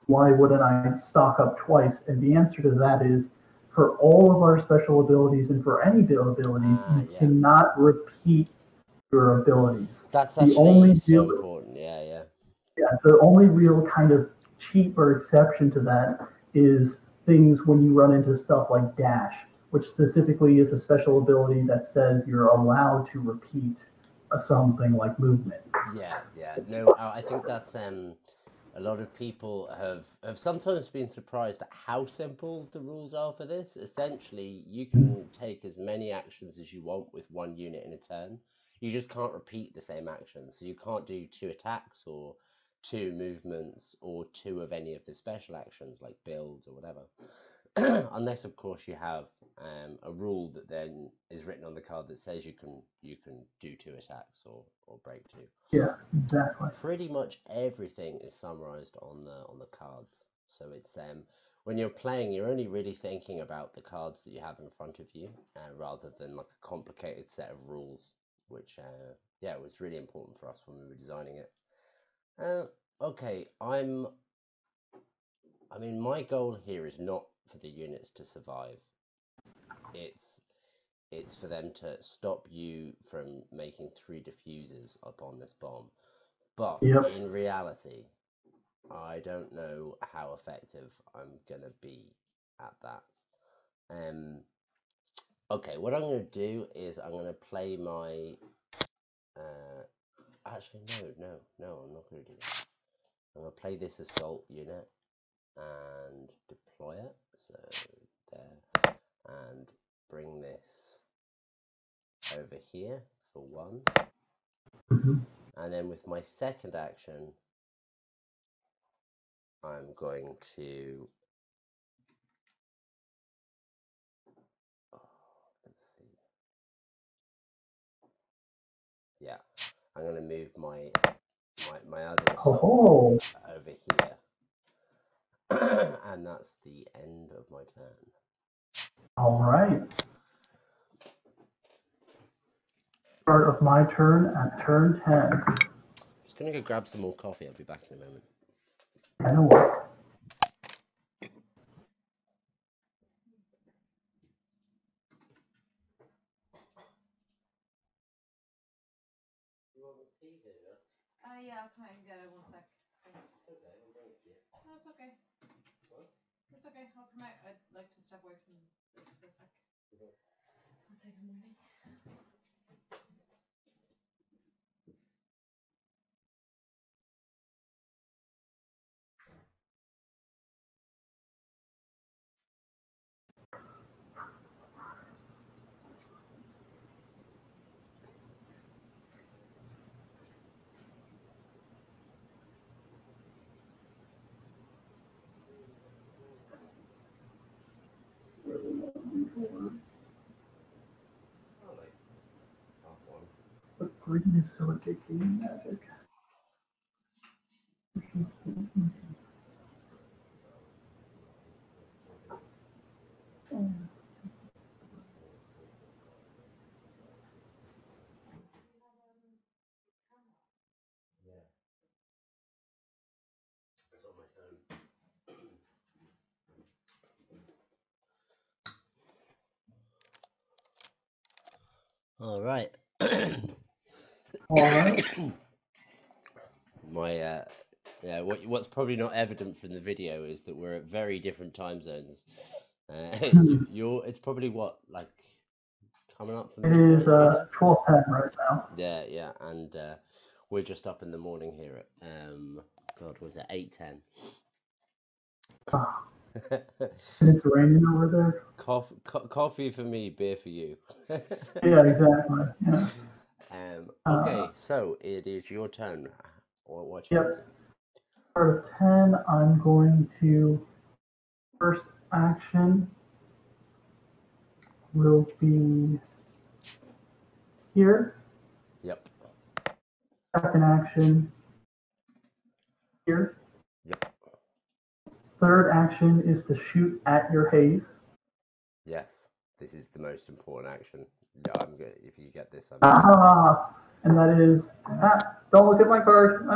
Why wouldn't I stock up twice? And the answer to that is, for all of our special abilities and for any abilities, you cannot repeat your abilities. That's actually so important. Yeah. The only real kind of cheat or exception to that is things when you run into stuff like dash, which specifically is a special ability that says you're allowed to repeat something like movement. Yeah. No, I think that's a lot of people have sometimes been surprised at how simple the rules are for this. Essentially, you can take as many actions as you want with one unit in a turn. You just can't repeat the same action. So you can't do 2 attacks or 2 movements or 2 of any of the special actions like builds or whatever. Unless, of course, you have a rule that then is written on the card that says you can do 2 attacks or break 2. Yeah, exactly. Pretty much everything is summarized on the cards. So it's when you're playing, you're only really thinking about the cards that you have in front of you, rather than like a complicated set of rules, which was really important for us when we were designing it. Okay, I mean, my goal here is not for the units to survive. It's for them to stop you from making 3 diffusers upon this bomb. But in reality, I don't know how effective I'm gonna be at that. Okay, what I'm gonna do is I'm gonna play my. Actually, no, I'm not gonna do that. I'm gonna play this assault unit and deploy it. So there, and bring this over here for 1. And then with my second action, I'm going to, let's see. Yeah, I'm going to move my other assault over here. And that's the end of my turn. All right. Start of my turn at turn 10. I'm just going to go grab some more coffee. I'll be back in a moment. I know what. Yeah, I'll come out and get it 1 sec. Thanks. Okay, I'll bring it to you. No, it's okay. What? It's okay. I'll come out. I'd like to step away from this for a sec. I'll say good morning. But green is so addicting in Magic. Yeah. It's on my phone. All right. All right. My what's probably not evident from the video is that we're at very different time zones. It's probably what, like, coming up for It is 12:10 right now. Yeah, and we're just up in the morning here at God, was it 8:10? And it's raining over there. Coffee for me, beer for you. Yeah, exactly. Yeah. Okay, so it is your turn. What you Yep. Start of 10, I'm going to first action will be here. Yep. Second action here. Yep. Third action is to shoot at your haze. Yes, this is the most important action. No, I'm good. If you get this, I'm. And that is. Don't look at my card.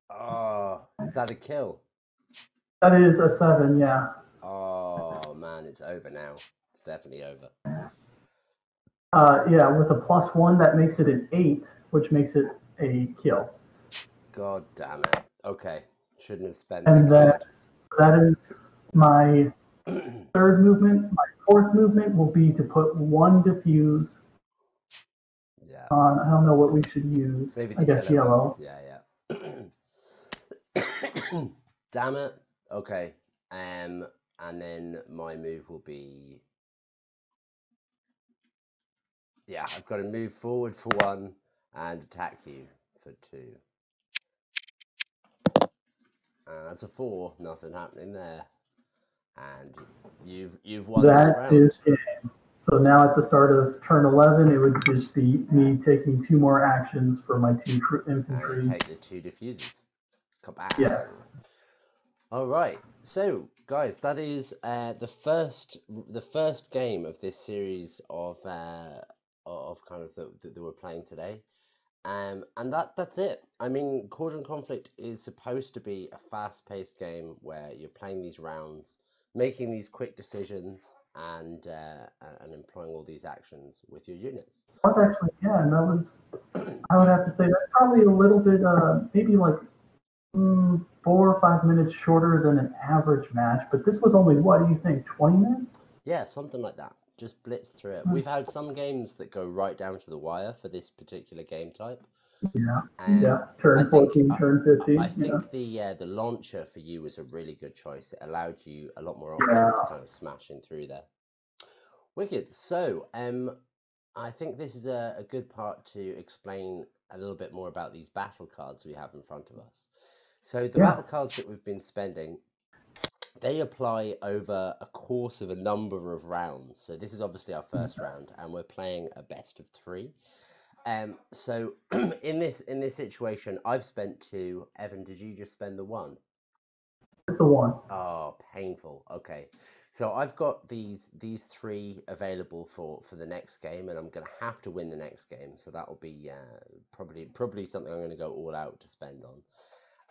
Oh, is that a kill? That is a 7. Yeah. Oh man, it's over now. It's definitely over. Yeah, with a +1, that makes it an 8, which makes it a kill. God damn it. Okay, shouldn't have spent And that that is my third movement. My fourth movement will be to put 1 diffuse Yeah. on. I don't know what we should use. Maybe I guess yellow. Ones. Yeah. Damn it. Okay. And then my move will be. Yeah, I've got to move forward for 1 and attack you for 2. That's a 4. Nothing happening there. And you've won this round. Is game. So now at the start of turn 11, it would just be me taking 2 more actions for my 2 infantry. And take the 2 diffusers. Kabam. Yes. All right. So, guys, that is the first game of this series of kind of that we're playing today. And that's it. I mean, Kordran Conflict is supposed to be a fast-paced game where you're playing these rounds, making these quick decisions, and employing all these actions with your units. That's actually, yeah, and that was, I would have to say that's probably a little bit, maybe like 4 or 5 minutes shorter than an average match. But this was only, what do you think, 20 minutes? Yeah, something like that. Just blitz through it. We've had some games that go right down to the wire for this particular game type. Yeah, turn 14, turn 15. I think the launcher for you was a really good choice. It allowed you a lot more options kind of smashing through there. Wicked. So, I think this is a good part to explain a little bit more about these battle cards we have in front of us. So the battle cards that we've been spending, they apply over a course of a number of rounds. So this is obviously our first round, and we're playing a best of 3. So in this situation, I've spent 2. Evan, did you just spend the 1? Just the 1. Oh, painful. Okay, so I've got these 3 available for the next game, and I'm gonna have to win the next game. So that'll be probably something I'm gonna go all out to spend on.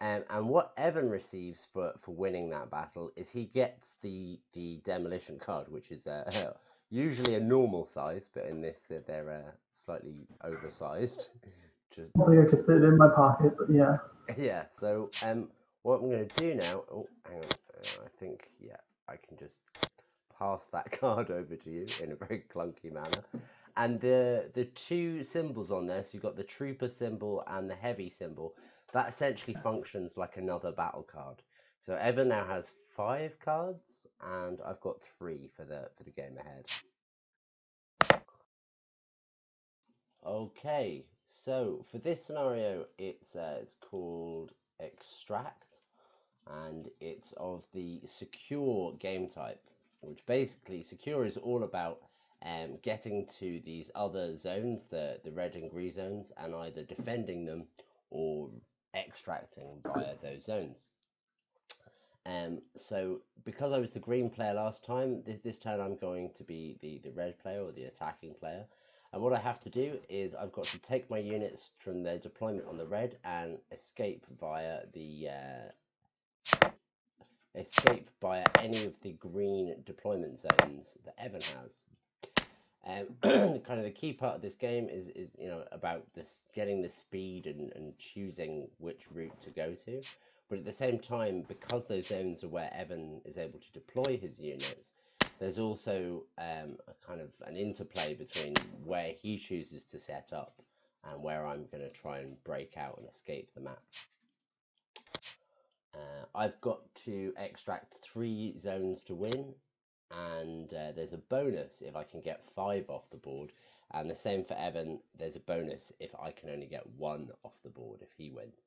And what Evan receives for winning that battle is he gets the demolition card, which is usually a normal size, but in this they're slightly oversized. I don't think I could fit it in my pocket, but yeah. Yeah. So what I'm going to do now? Oh, hang on. I think I can just pass that card over to you in a very clunky manner. And the 2 symbols on there, so you've got the trooper symbol and the heavy symbol. That essentially functions like another battle card. So Evan now has 5 cards, and I've got 3 for the game ahead. Okay, so for this scenario, it's called Extract, and it's of the secure game type, which basically secure is all about getting to these other zones, the red and green zones, and either defending them or extracting via those zones. So because I was the green player last time, this turn I'm going to be the red player or the attacking player. And what I have to do is I've got to take my units from their deployment on the red and escape via any of the green deployment zones that Evan has. Kind of the key part of this game is about getting the speed and choosing which route to go to. But at the same time, because those zones are where Evan is able to deploy his units, there's also a kind of an interplay between where he chooses to set up and where I'm going to try and break out and escape the map. I've got to extract 3 zones to win, and there's a bonus if I can get 5 off the board, and the same for Evan. There's a bonus if I can only get 1 off the board if he wins.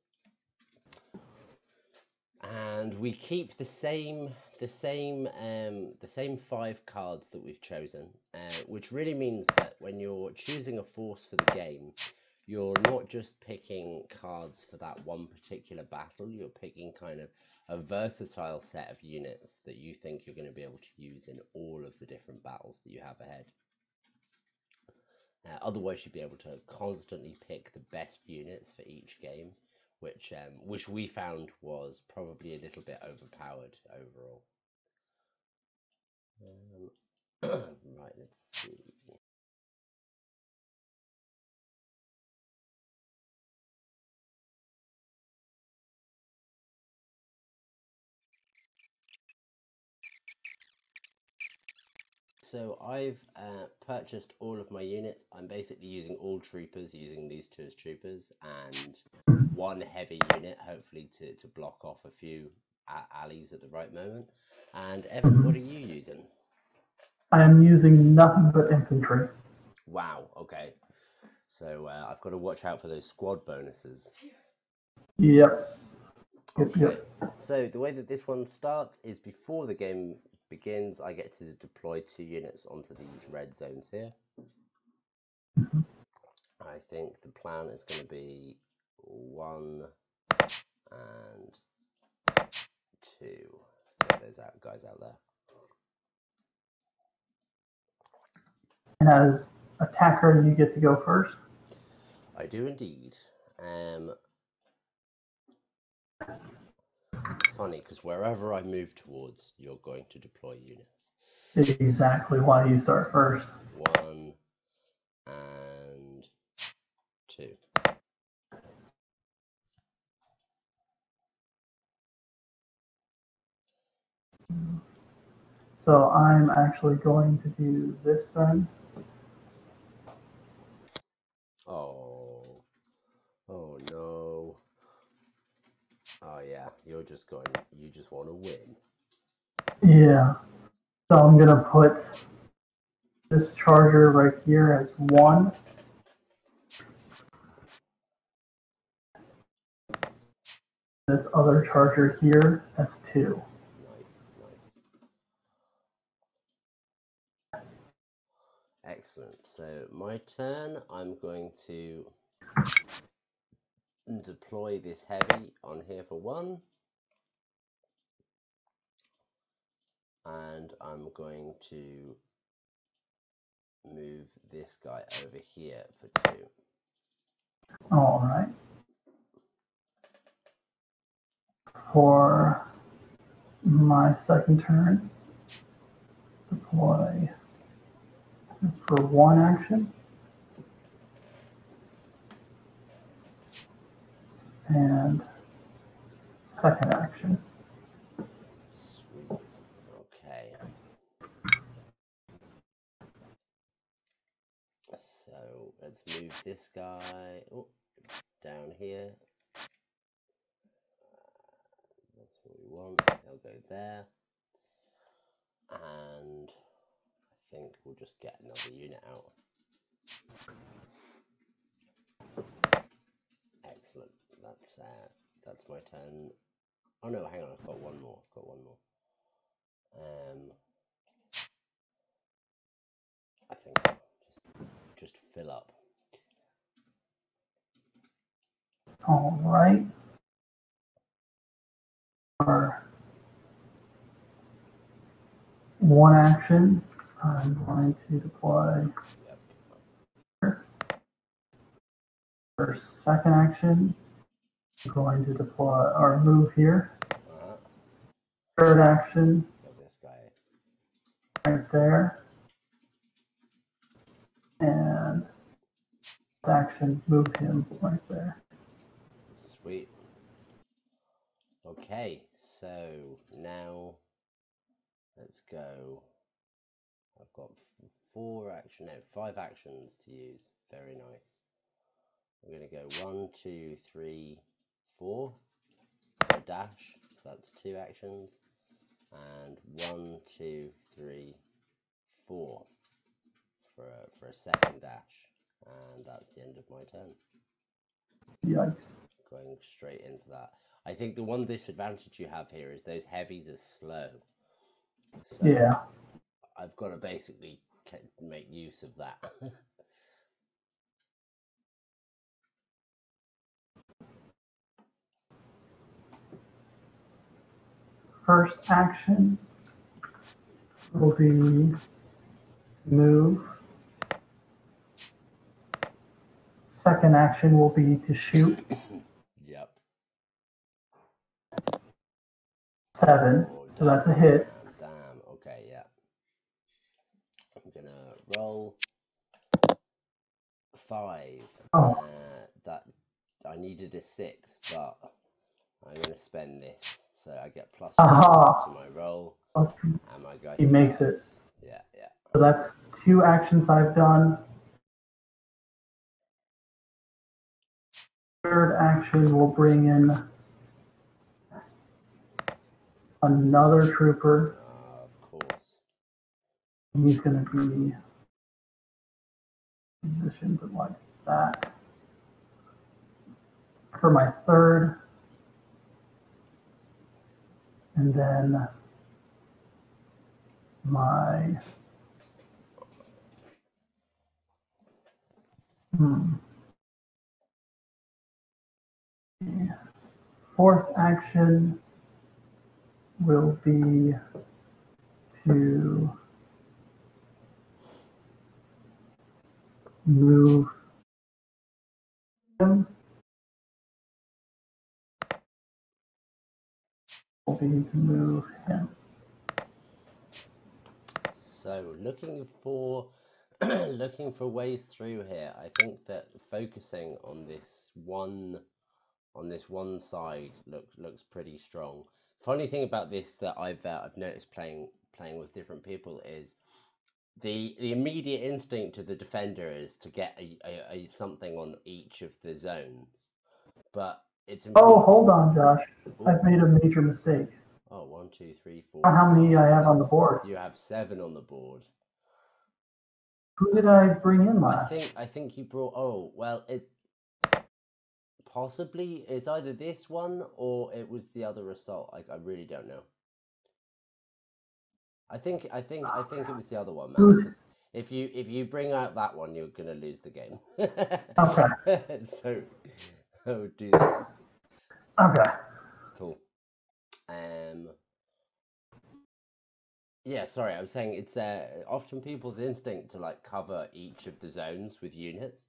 And we keep the same 5 cards that we've chosen, which really means that when you're choosing a force for the game, you're not just picking cards for that one particular battle. You're picking kind of a versatile set of units that you think you're going to be able to use in all of the different battles that you have ahead. Otherwise, you'd be able to constantly pick the best units for each game, which we found was probably a little bit overpowered overall. Right, let's see. So I've purchased all of my units. I'm basically using all troopers, using these two as troopers, and one heavy unit, hopefully to block off a few alleys at the right moment. And Evan, what are you using? I am using nothing but infantry. Wow, okay. So I've got to watch out for those squad bonuses. Yep. Okay. So the way that this one starts is before the game begins, I get to deploy 2 units onto these red zones here. I think the plan is going to be 1 and 2. Get those guys out there. And as attacker, you get to go first. I do indeed. Funny, because wherever I move towards, you're going to deploy units. Exactly why you start first. 1 and 2. So I'm actually going to do this then. Oh no. Oh yeah, you just want to win. Yeah. So I'm going to put this charger right here as 1. This other charger here as 2. Nice. Excellent. So my turn, I'm going to deploy this heavy on here for 1. And I'm going to move this guy over here for 2. All right. For my second turn, deploy for 1 action. And second action. Sweet. Okay. So let's move this guy down here. That's what we want. He'll go there. And I think we'll just get another unit out. Excellent. That's my turn. Oh no, hang on, I've got one more. I think I'll just fill up. All right. For 1 action, I'm going to deploy. Yep. For second action, I'm going to deploy or move here. Third action, this guy right there. And action, move him right there. Sweet. Okay, so now let's go. I've got 5 actions to use. Very nice. We're going to go 1, 2, 3, 4 for a dash. So that's 2 actions. And 1, 2, 3, 4 for a second dash. And that's the end of my turn. Yikes. Going straight into that. I think the one disadvantage you have here is those heavies are slow. So yeah. I've got to basically make use of that. First action will be move second action will be to shoot. Yep. 7, Oh, so that's a hit. Damn. Okay. Yeah. I'm gonna roll 5. Oh. That I needed a 6, but I'm gonna spend this, so I get plus 1 to my roll, and my guy. He makes it. Yeah. Yeah. So that's 2 actions I've done. Third action will bring in another trooper. Of course. He's going to be positioned like that. For my third. And then my fourth action will be to move him. Will be to move him. So looking for ways through here. I think that focusing on this one side looks pretty strong. Funny thing about this that I've noticed playing with different people is the immediate instinct of the defender is to get a something on each of the zones, but it's important. Oh, hold on, Josh. I've made a major mistake. Oh, 1, 2, 3, 4. How many I have on the board? You have 7 on the board. Who did I bring in last? I think you brought. Oh well, it possibly it's either this one or it was the other assault. I really don't know. I think it was the other one, man. If you bring out that one, you're gonna lose the game. Okay. So, do that. Okay. Cool. Yeah, sorry, I was saying it's often people's instinct to like cover each of the zones with units,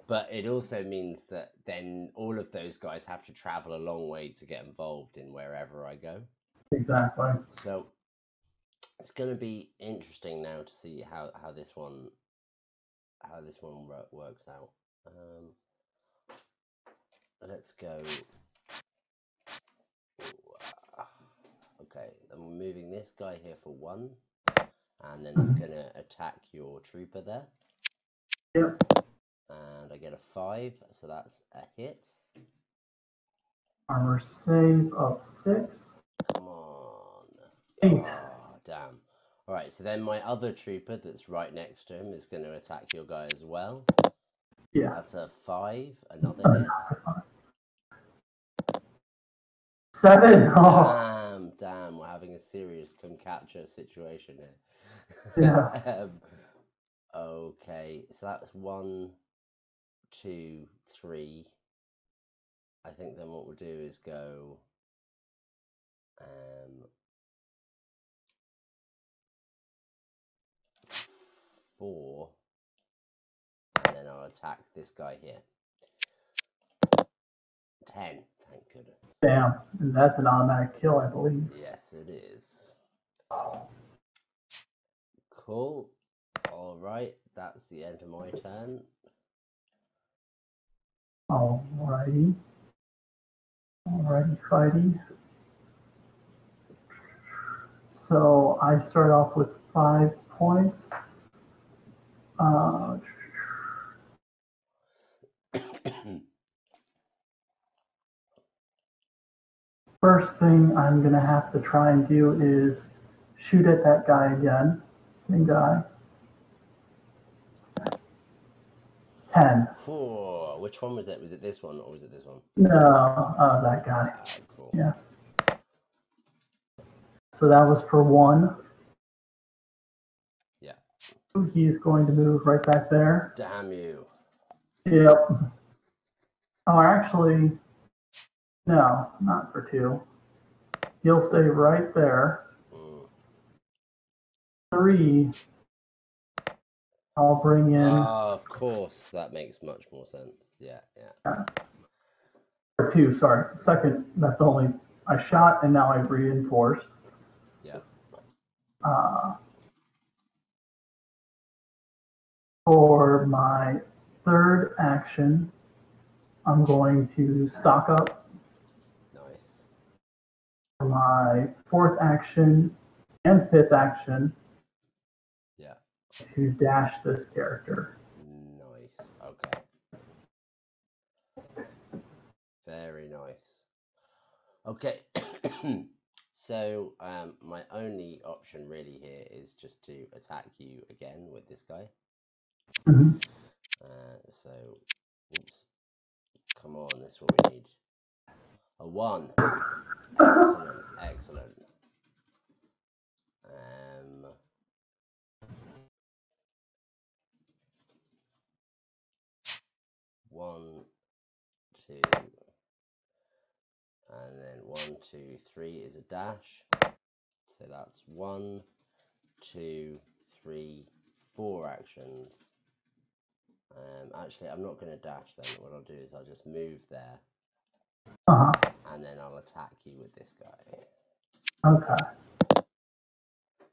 but it also means that then all of those guys have to travel a long way to get involved in wherever I go. Exactly. So it's going to be interesting now to see how this one works out. Let's go. Okay, I'm moving this guy here for 1, and then I'm going to attack your trooper there. Yep. And I get a 5, so that's a hit. Armor save of 6. Come on. 8. Oh, damn. Alright, so then my other trooper that's right next to him is going to attack your guy as well. Yeah. That's a 5, another hit. 7. Oh. Damn, we're having a serious come-capture situation here. Yeah. Okay, so that's 1, 2, 3. I think then what we'll do is go 4, and then I'll attack this guy here. 10, thank goodness. Damn, and that's an automatic kill, I believe. Yes, it is. Cool. Alright, that's the end of my turn. Alrighty. Alrighty, fighty. So I start off with 5 points. First thing I'm going to have to try and do is shoot at that guy again. Same guy. 10. Oh, which one was it? Was it this one or was it this one? No, that guy. Cool. Yeah. So that was for 1. Yeah. He's going to move right back there. Damn you. Yep. Oh, actually, no, not for 2. He'll stay right there. 3. I'll bring in. Of course, that makes much more sense. Yeah. Or 2, sorry. Second, that's only I shot and now I've reinforced. Yeah. For my third action, I'm going to stock up. Nice. For my fourth action and fifth action, Yeah. to dash this character. Nice. Okay. Very nice. Okay. So my only option really here is just to attack you again with this guy. Mhm. So, oops. Come on, this is what we need. A 1. Excellent, excellent. 1, 2, and then 1, 2, 3 is a dash. So that's 1, 2, 3, 4 actions. Actually, I'm not going to dash then. What I'll do is I'll just move there, and then I'll attack you with this guy. Okay.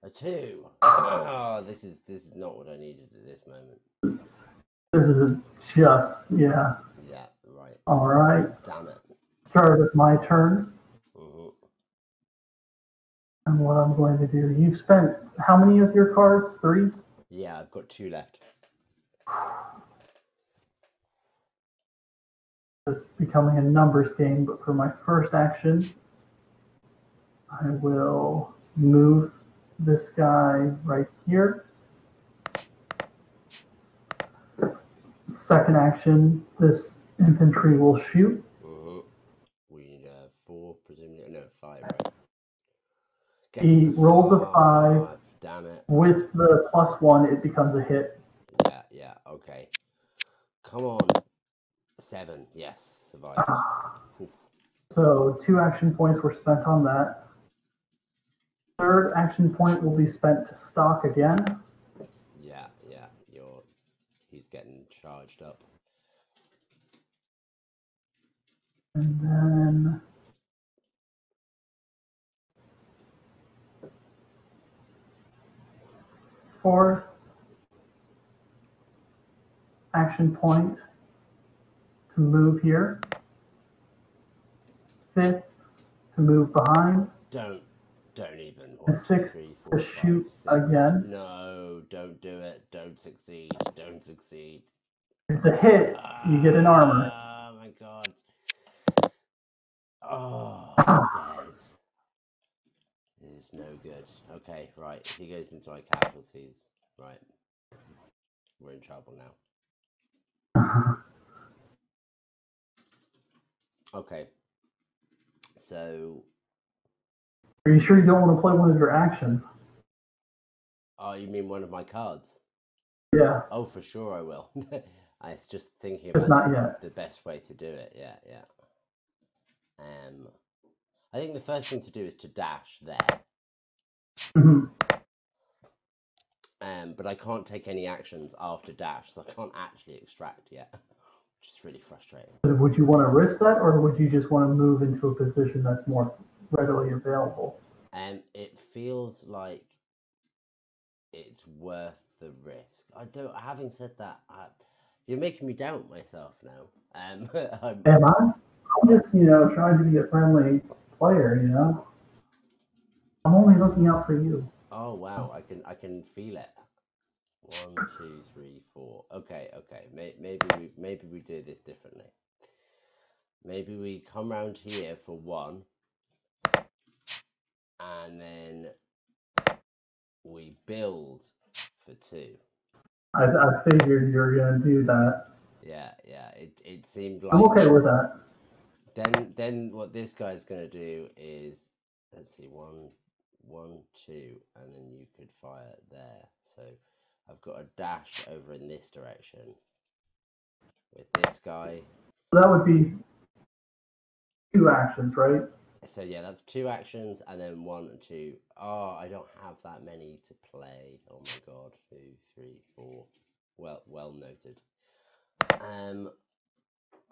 A 2. Oh, this is not what I needed at this moment. This is just, yeah. Yeah, right. All right. Damn it. Start with my turn. Mm-hmm. And what I'm going to do, you've spent how many of your cards? 3? Yeah, I've got 2 left. It's becoming a numbers game, but for my first action, I will move this guy right here. Second action, this infantry will shoot. Mm-hmm. We need 4, presumably. No, 5, right? He rolls a 5. Damn it. With the +1, it becomes a hit. Yeah, okay. Come on. 7, yes, survived. So 2 action points were spent on that. Third action point will be spent to stock again. Yeah, he's getting charged up. And then fourth action point to move here. Fifth to move behind. Don't even. And sixth to shoot 5, 6. again. No, don't do it. Don't succeed. It's a hit. You get an armor. Oh my god. Oh, I'm dead. This is no good. Okay, right. He goes into my casualties. Right. We're in trouble now. Okay. So. Are you sure you don't want to play one of your actions? Oh, you mean one of my cards? Yeah. Oh, for sure I will. I was just thinking Just about not yet. the best way to do it. Yeah. I think the first thing to do is to dash there. Mm-hmm. But I can't take any actions after dash, so I can't actually extract yet, which is really frustrating. Would you want to risk that, or would you just want to move into a position that's more readily available? It feels like it's worth the risk. Having said that, you're making me doubt myself now. Am I? I'm just, trying to be a friendly player, I'm only looking out for you. Oh wow, I can feel it. 1, 2, 3, 4. Okay. Maybe we do this differently. Maybe we come round here for 1, and then we build for 2. I figured you were going to do that. Yeah. It seemed like. I'm okay with that. Then what this guy's gonna do is, let's see, 1, 2, and then you could fire there. So I've got a dash over in this direction with this guy. That would be 2 actions, right? So yeah, that's 2 actions, and then 1 and 2. Oh, I don't have that many to play. Oh my god, 2, 3, 4. Well noted.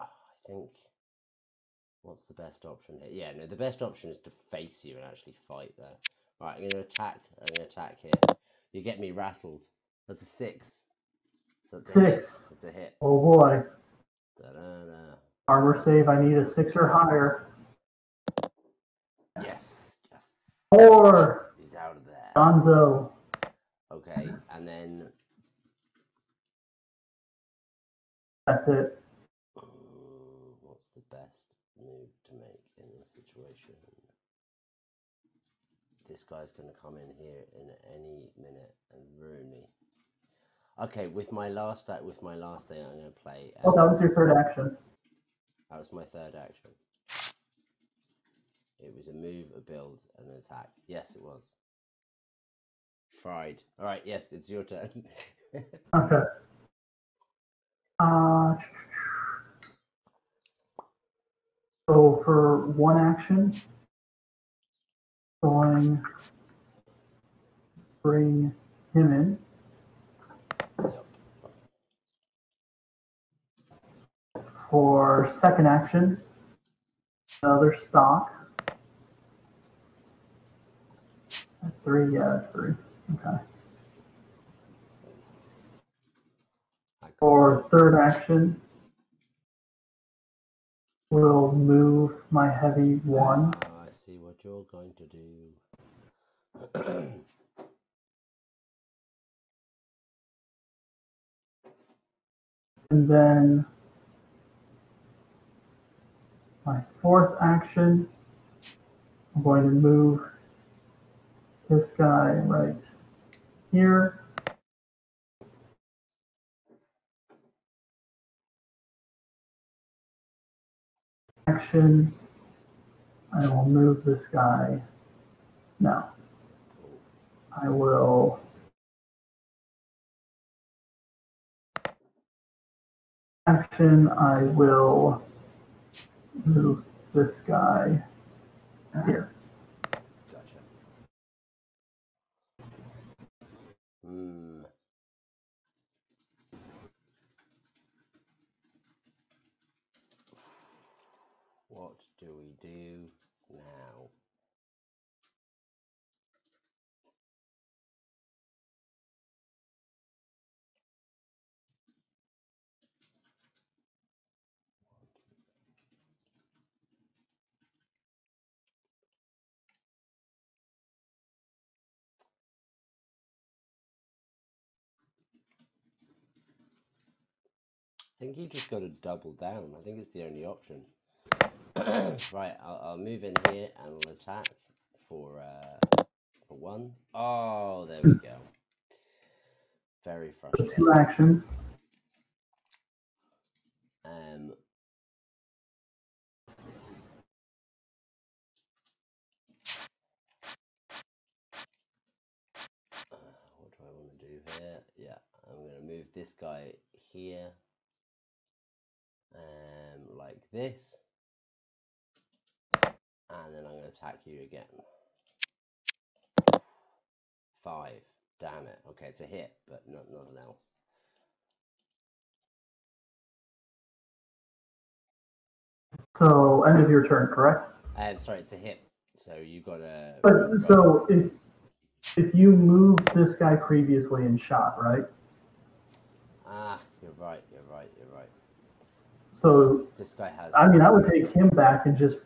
I think what's the best option here? Yeah, no, the best option is to face you and actually fight there. Right, I'm gonna attack. I'm gonna attack here. You get me rattled. That's a 6. So it's a hit. 6. It's a hit. Oh boy. Da-da-da. Armor save, I need a 6 or higher. Yes. Yes. 4. He's out of there. Gonzo. Okay, and then That's it. what's the best move to make in this situation? This guy's gonna come in here in any minute and ruin me. Okay, with my last thing, I'm gonna play. Oh, that was your third action. That was my third action. It was a move, a build, and an attack. Yes, it was. Fried. All right. Yes, it's your turn. Okay. So for one action, going bring him in. Yep. For second action, another stock. 3, yeah, that's 3. Okay. For third action, we'll move my heavy 1. I see what you're going to do. And then my fourth action, I'm going to move this guy right here. Action, I will move this guy. No. I will action, I will move this guy here. Gotcha. What do we do now? I think you just got to double down. I think it's the only option. Right, I'll move in here and I'll attack for 1. Oh, there we go. Very frustrating. 2 actions. What do I want to do here? Yeah, I'm going to move this guy here, like this, and then I'm going to attack you again. 5. Damn it. Okay, it's a hit, but nothing else. So end of your turn, correct? Sorry, it's a hit. So you got to. But so if you moved this guy previously and shot, right? Ah, you're right. So this guy has. I mean, I would take him back and just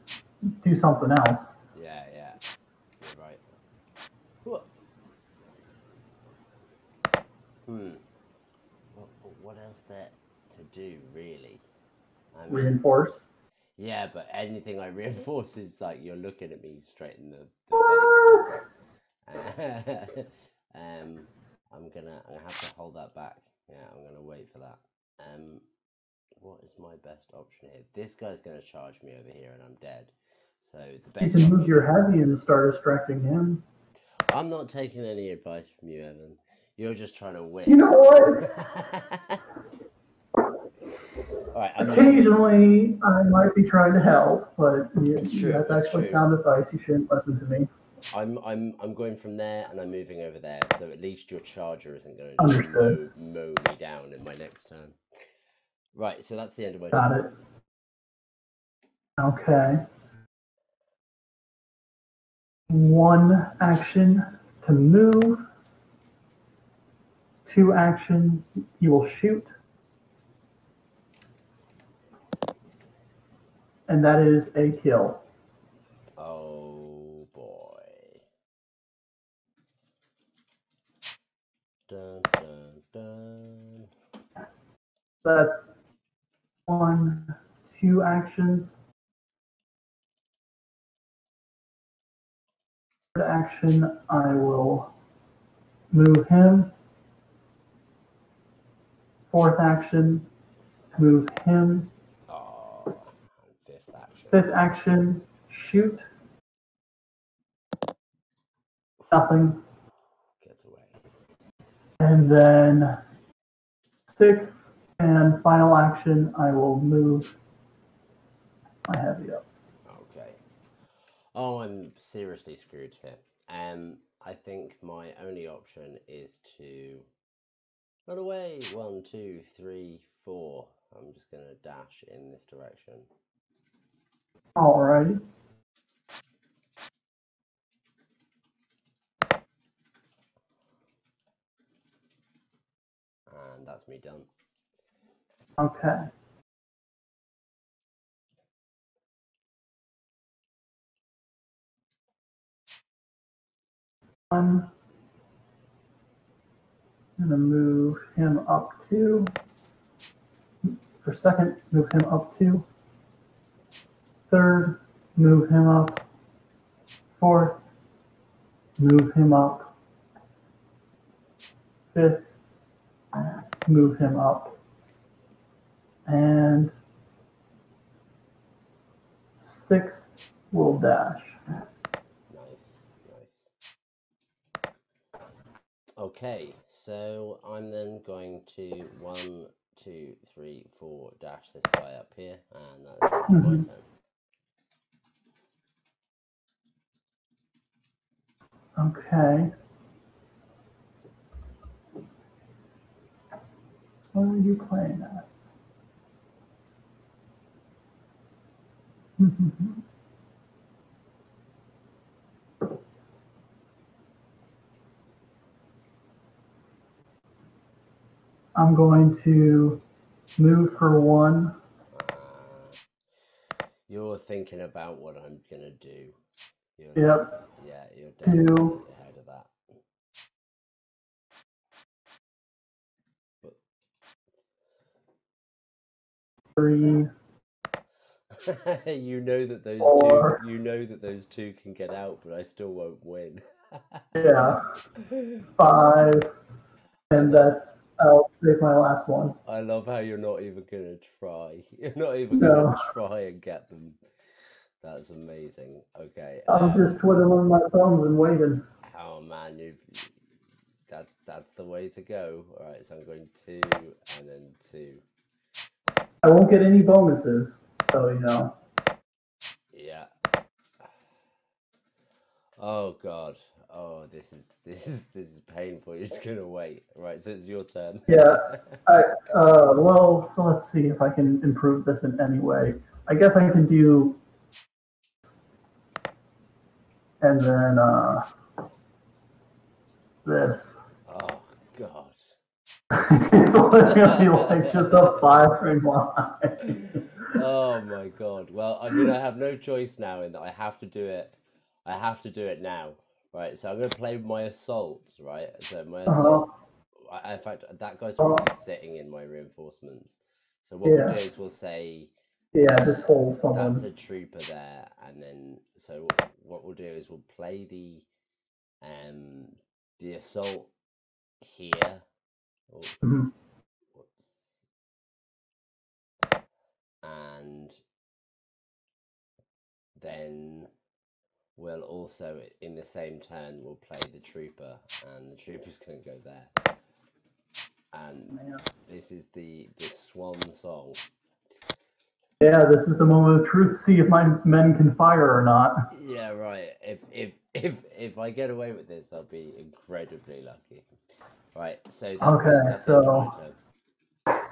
do something else. Yeah, you're right. What else there to do, really? I mean, Reinforce. Yeah, but anything I reinforce is like you're looking at me straight in the face. I'm gonna have to hold that back. Yeah, I'm gonna wait for that. What is my best option here? This guy's gonna charge me over here, and I'm dead. So the best. You can move your heavy and start distracting him. I'm not taking any advice from you, Evan. You're just trying to win. You know what? All right, occasionally, I might be trying to help, but that's actually true. sound advice. You shouldn't listen to me. I'm going from there and I'm moving over there, so at least your charger isn't going to mow me down in my next turn. Right, so that's the end of my Got turn. it. Okay. One action to move. 2 action, he will shoot. And that is a kill. Oh boy. Dun, dun, dun. That's 1, 2 actions. Third action, I will move him. Fourth action, move him. Oh, and fifth action. Fifth action, shoot. Nothing. Get away. And then sixth and final action, I will move my heavy up. Okay. Oh, I'm seriously screwed here. I think my only option is to run away. 1, 2, 3, 4. I'm just gonna dash in this direction. Alrighty. And that's me done. Okay. I'm gonna move him up 2. For second, move him up 2. Third, move him up. Fourth, move him up. Fifth, move him up. And sixth, will dash. Nice. Okay, so I'm then going to 1, 2, 3, 4 dash this guy up here, and that's my turn. Okay. What are you playing at? I'm going to move for 1. You're thinking about what I'm gonna do. Yep. Yeah, you're definitely 2. ahead of that. But 3. you know that those 4. two. You know that those two can get out, but I still won't win. Yeah. 5. And that's, I'll take my last one. I love how you're not even gonna try. You're not even No. gonna try and get them. That's amazing. Okay. I'm just twiddling my thumbs and waiting. Oh man, that's the way to go. All right, so I'm going 2 and then 2. I won't get any bonuses, so you know. Yeah. Oh god. Oh, this is painful. You're just gonna wait. Right, so it's your turn. Yeah. Well, so let's see if I can improve this in any way. I guess I can do, and then this. Oh god. It's literally like just a 5 line. Oh my god. Well, I mean, I have no choice now in that I have to do it. I have to do it now. Right, so I'm going to play my assault, right? So my assault, in fact, that guy's already sitting in my reinforcements. So what we'll do is we'll say, yeah, just pull someone. that's a trooper there, and then so what we'll do is we'll play the assault here. Oh, Mhm. whoops. And then we'll also, in the same turn, we'll play the trooper, and the trooper's going to go there. And this is the swan song. Yeah, this is the moment of truth. See if my men can fire or not. Yeah, right. If I get away with this, I'll be incredibly lucky. Right. So that's, Okay, that's so my turn.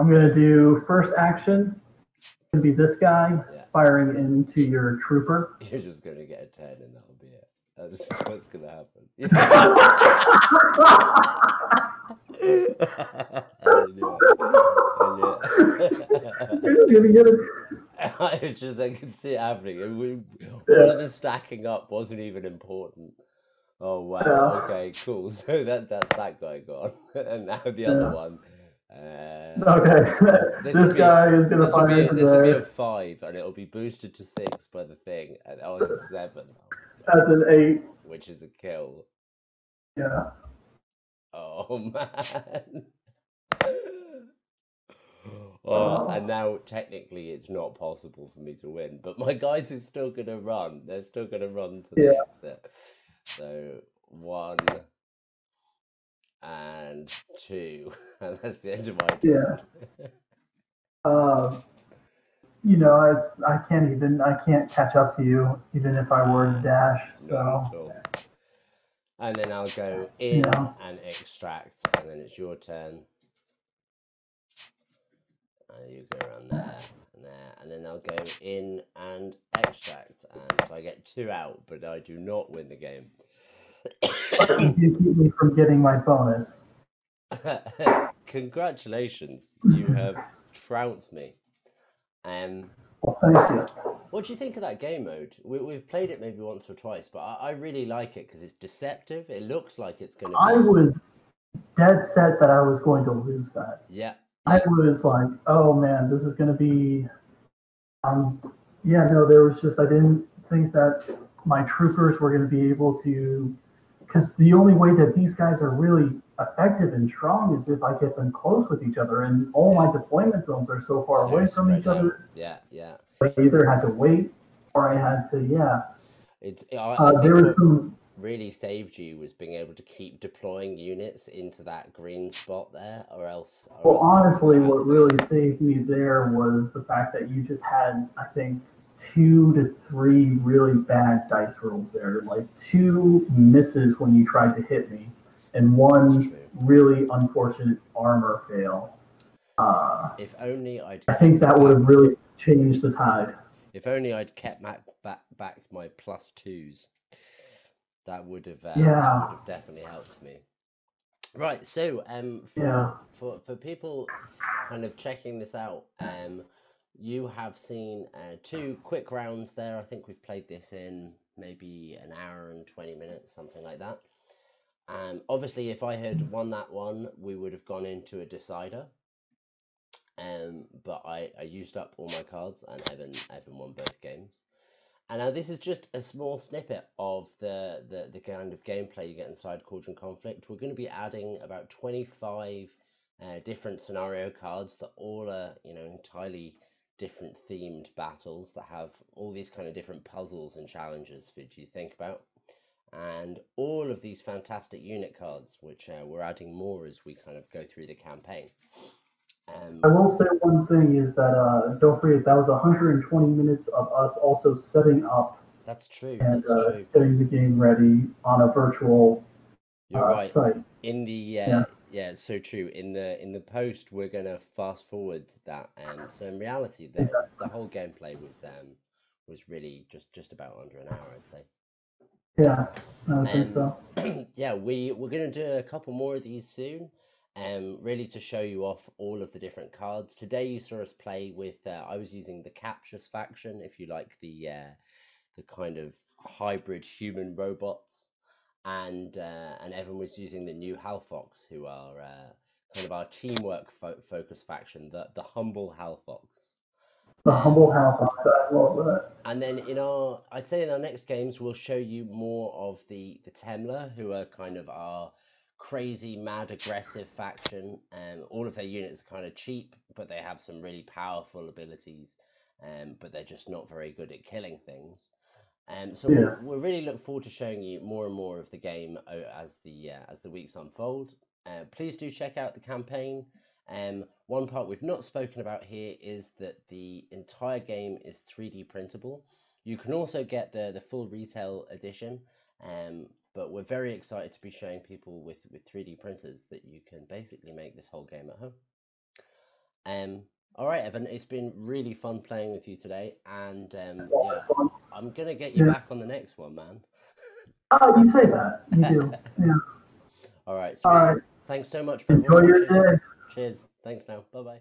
I'm gonna do first action. It's gonna be this guy Yeah. firing into your trooper. You're just gonna get a 10 and that'll be it. That's just what's gonna happen. I knew it. You're gonna get it. It's just I could see it happening. And all of the stacking up wasn't even important. Oh wow. Yeah. Okay, cool. So that's that guy gone. And now the other one. Okay. This guy is gonna fire into This will be a there. 5 and it'll be boosted to 6 by the thing. And oh, it's 7. That's an 8. Which is a kill. Yeah. Oh man. Oh, and now technically it's not possible for me to win, but my guys are still gonna run. They're still gonna run to the exit. So 1 and 2, and that's the end of my turn. You know, I can't catch up to you even if I were to dash. So. And then I'll go in and extract, and then it's your turn. And you go around there and there, and then I'll go in and extract, and so I get 2 out, but I do not win the game. You keep me from getting my bonus. Congratulations, you have trounced me. Well, thank you. What do you think of that game mode? We've played it maybe once or twice, but I really like it because it's deceptive. It looks like it's going to be... I was dead set that I was going to lose that. Yeah. I was like, oh man, this is going to be... there was just, I didn't think that my troopers were going to be able to... Because the only way that these guys are really effective and strong is if I get them close with each other, and all my deployment zones are so far away from each other. Yeah. I either had to wait or I had to, there was some... really saved you was being able to keep deploying units into that green spot there, or else... Well, honestly, what really saved me there was the fact that you just had, I think, 2 to 3 really bad dice rolls there. Like 2 misses when you tried to hit me, and 1 really unfortunate armor fail. If only I think that would have really changed the tide. If only I'd kept back my +2s. That would have definitely helped me. Right, so for people kind of checking this out, you have seen 2 quick rounds there. I think we've played this in maybe an hour and 20 minutes, something like that. Obviously, if I had won that one, we would have gone into a decider. But I used up all my cards, and Evan won both games. And now this is just a small snippet of the kind of gameplay you get inside Kordran Conflict. We're going to be adding about 25 different scenario cards that all are, entirely different themed battles that have all these kind of different puzzles and challenges for you to think about. And all of these fantastic unit cards, which we're adding more as we kind of go through the campaign. I will say one thing is that don't forget that was 120 minutes of us also setting up. That's true. And getting the game ready on a virtual site. In the it's so true. In the post, we're gonna fast forward that. So in reality, the whole gameplay was really just about under an hour, I'd say. Yeah, I think so. Yeah, we're gonna do a couple more of these soon. Really to show you off all of the different cards. Today you saw us play with, I was using the Captious faction, if you like the kind of hybrid human robots, and Evan was using the new Halfox, who are kind of our teamwork focus faction, the humble Halfox. The humble Halfox, I love that. And then I'd say in our next games we'll show you more of the Temler, who are kind of our crazy, mad, aggressive faction. All of their units are kind of cheap, but they have some really powerful abilities, but they're just not very good at killing things. So we'll really look forward to showing you more and more of the game as the weeks unfold. Please do check out the campaign. One part we've not spoken about here is that the entire game is 3D printable. You can also get the full retail edition, but we're very excited to be showing people with 3D printers that you can basically make this whole game at home. All right, Evan, it's been really fun playing with you today, and That's yeah, always fun. I'm gonna get you Yeah. back on the next one, man. Oh, you say that. You do. Yeah. All right, All sweet. right. Thanks so much for everyone Enjoy your watching. day. Cheers. Thanks now. Bye bye.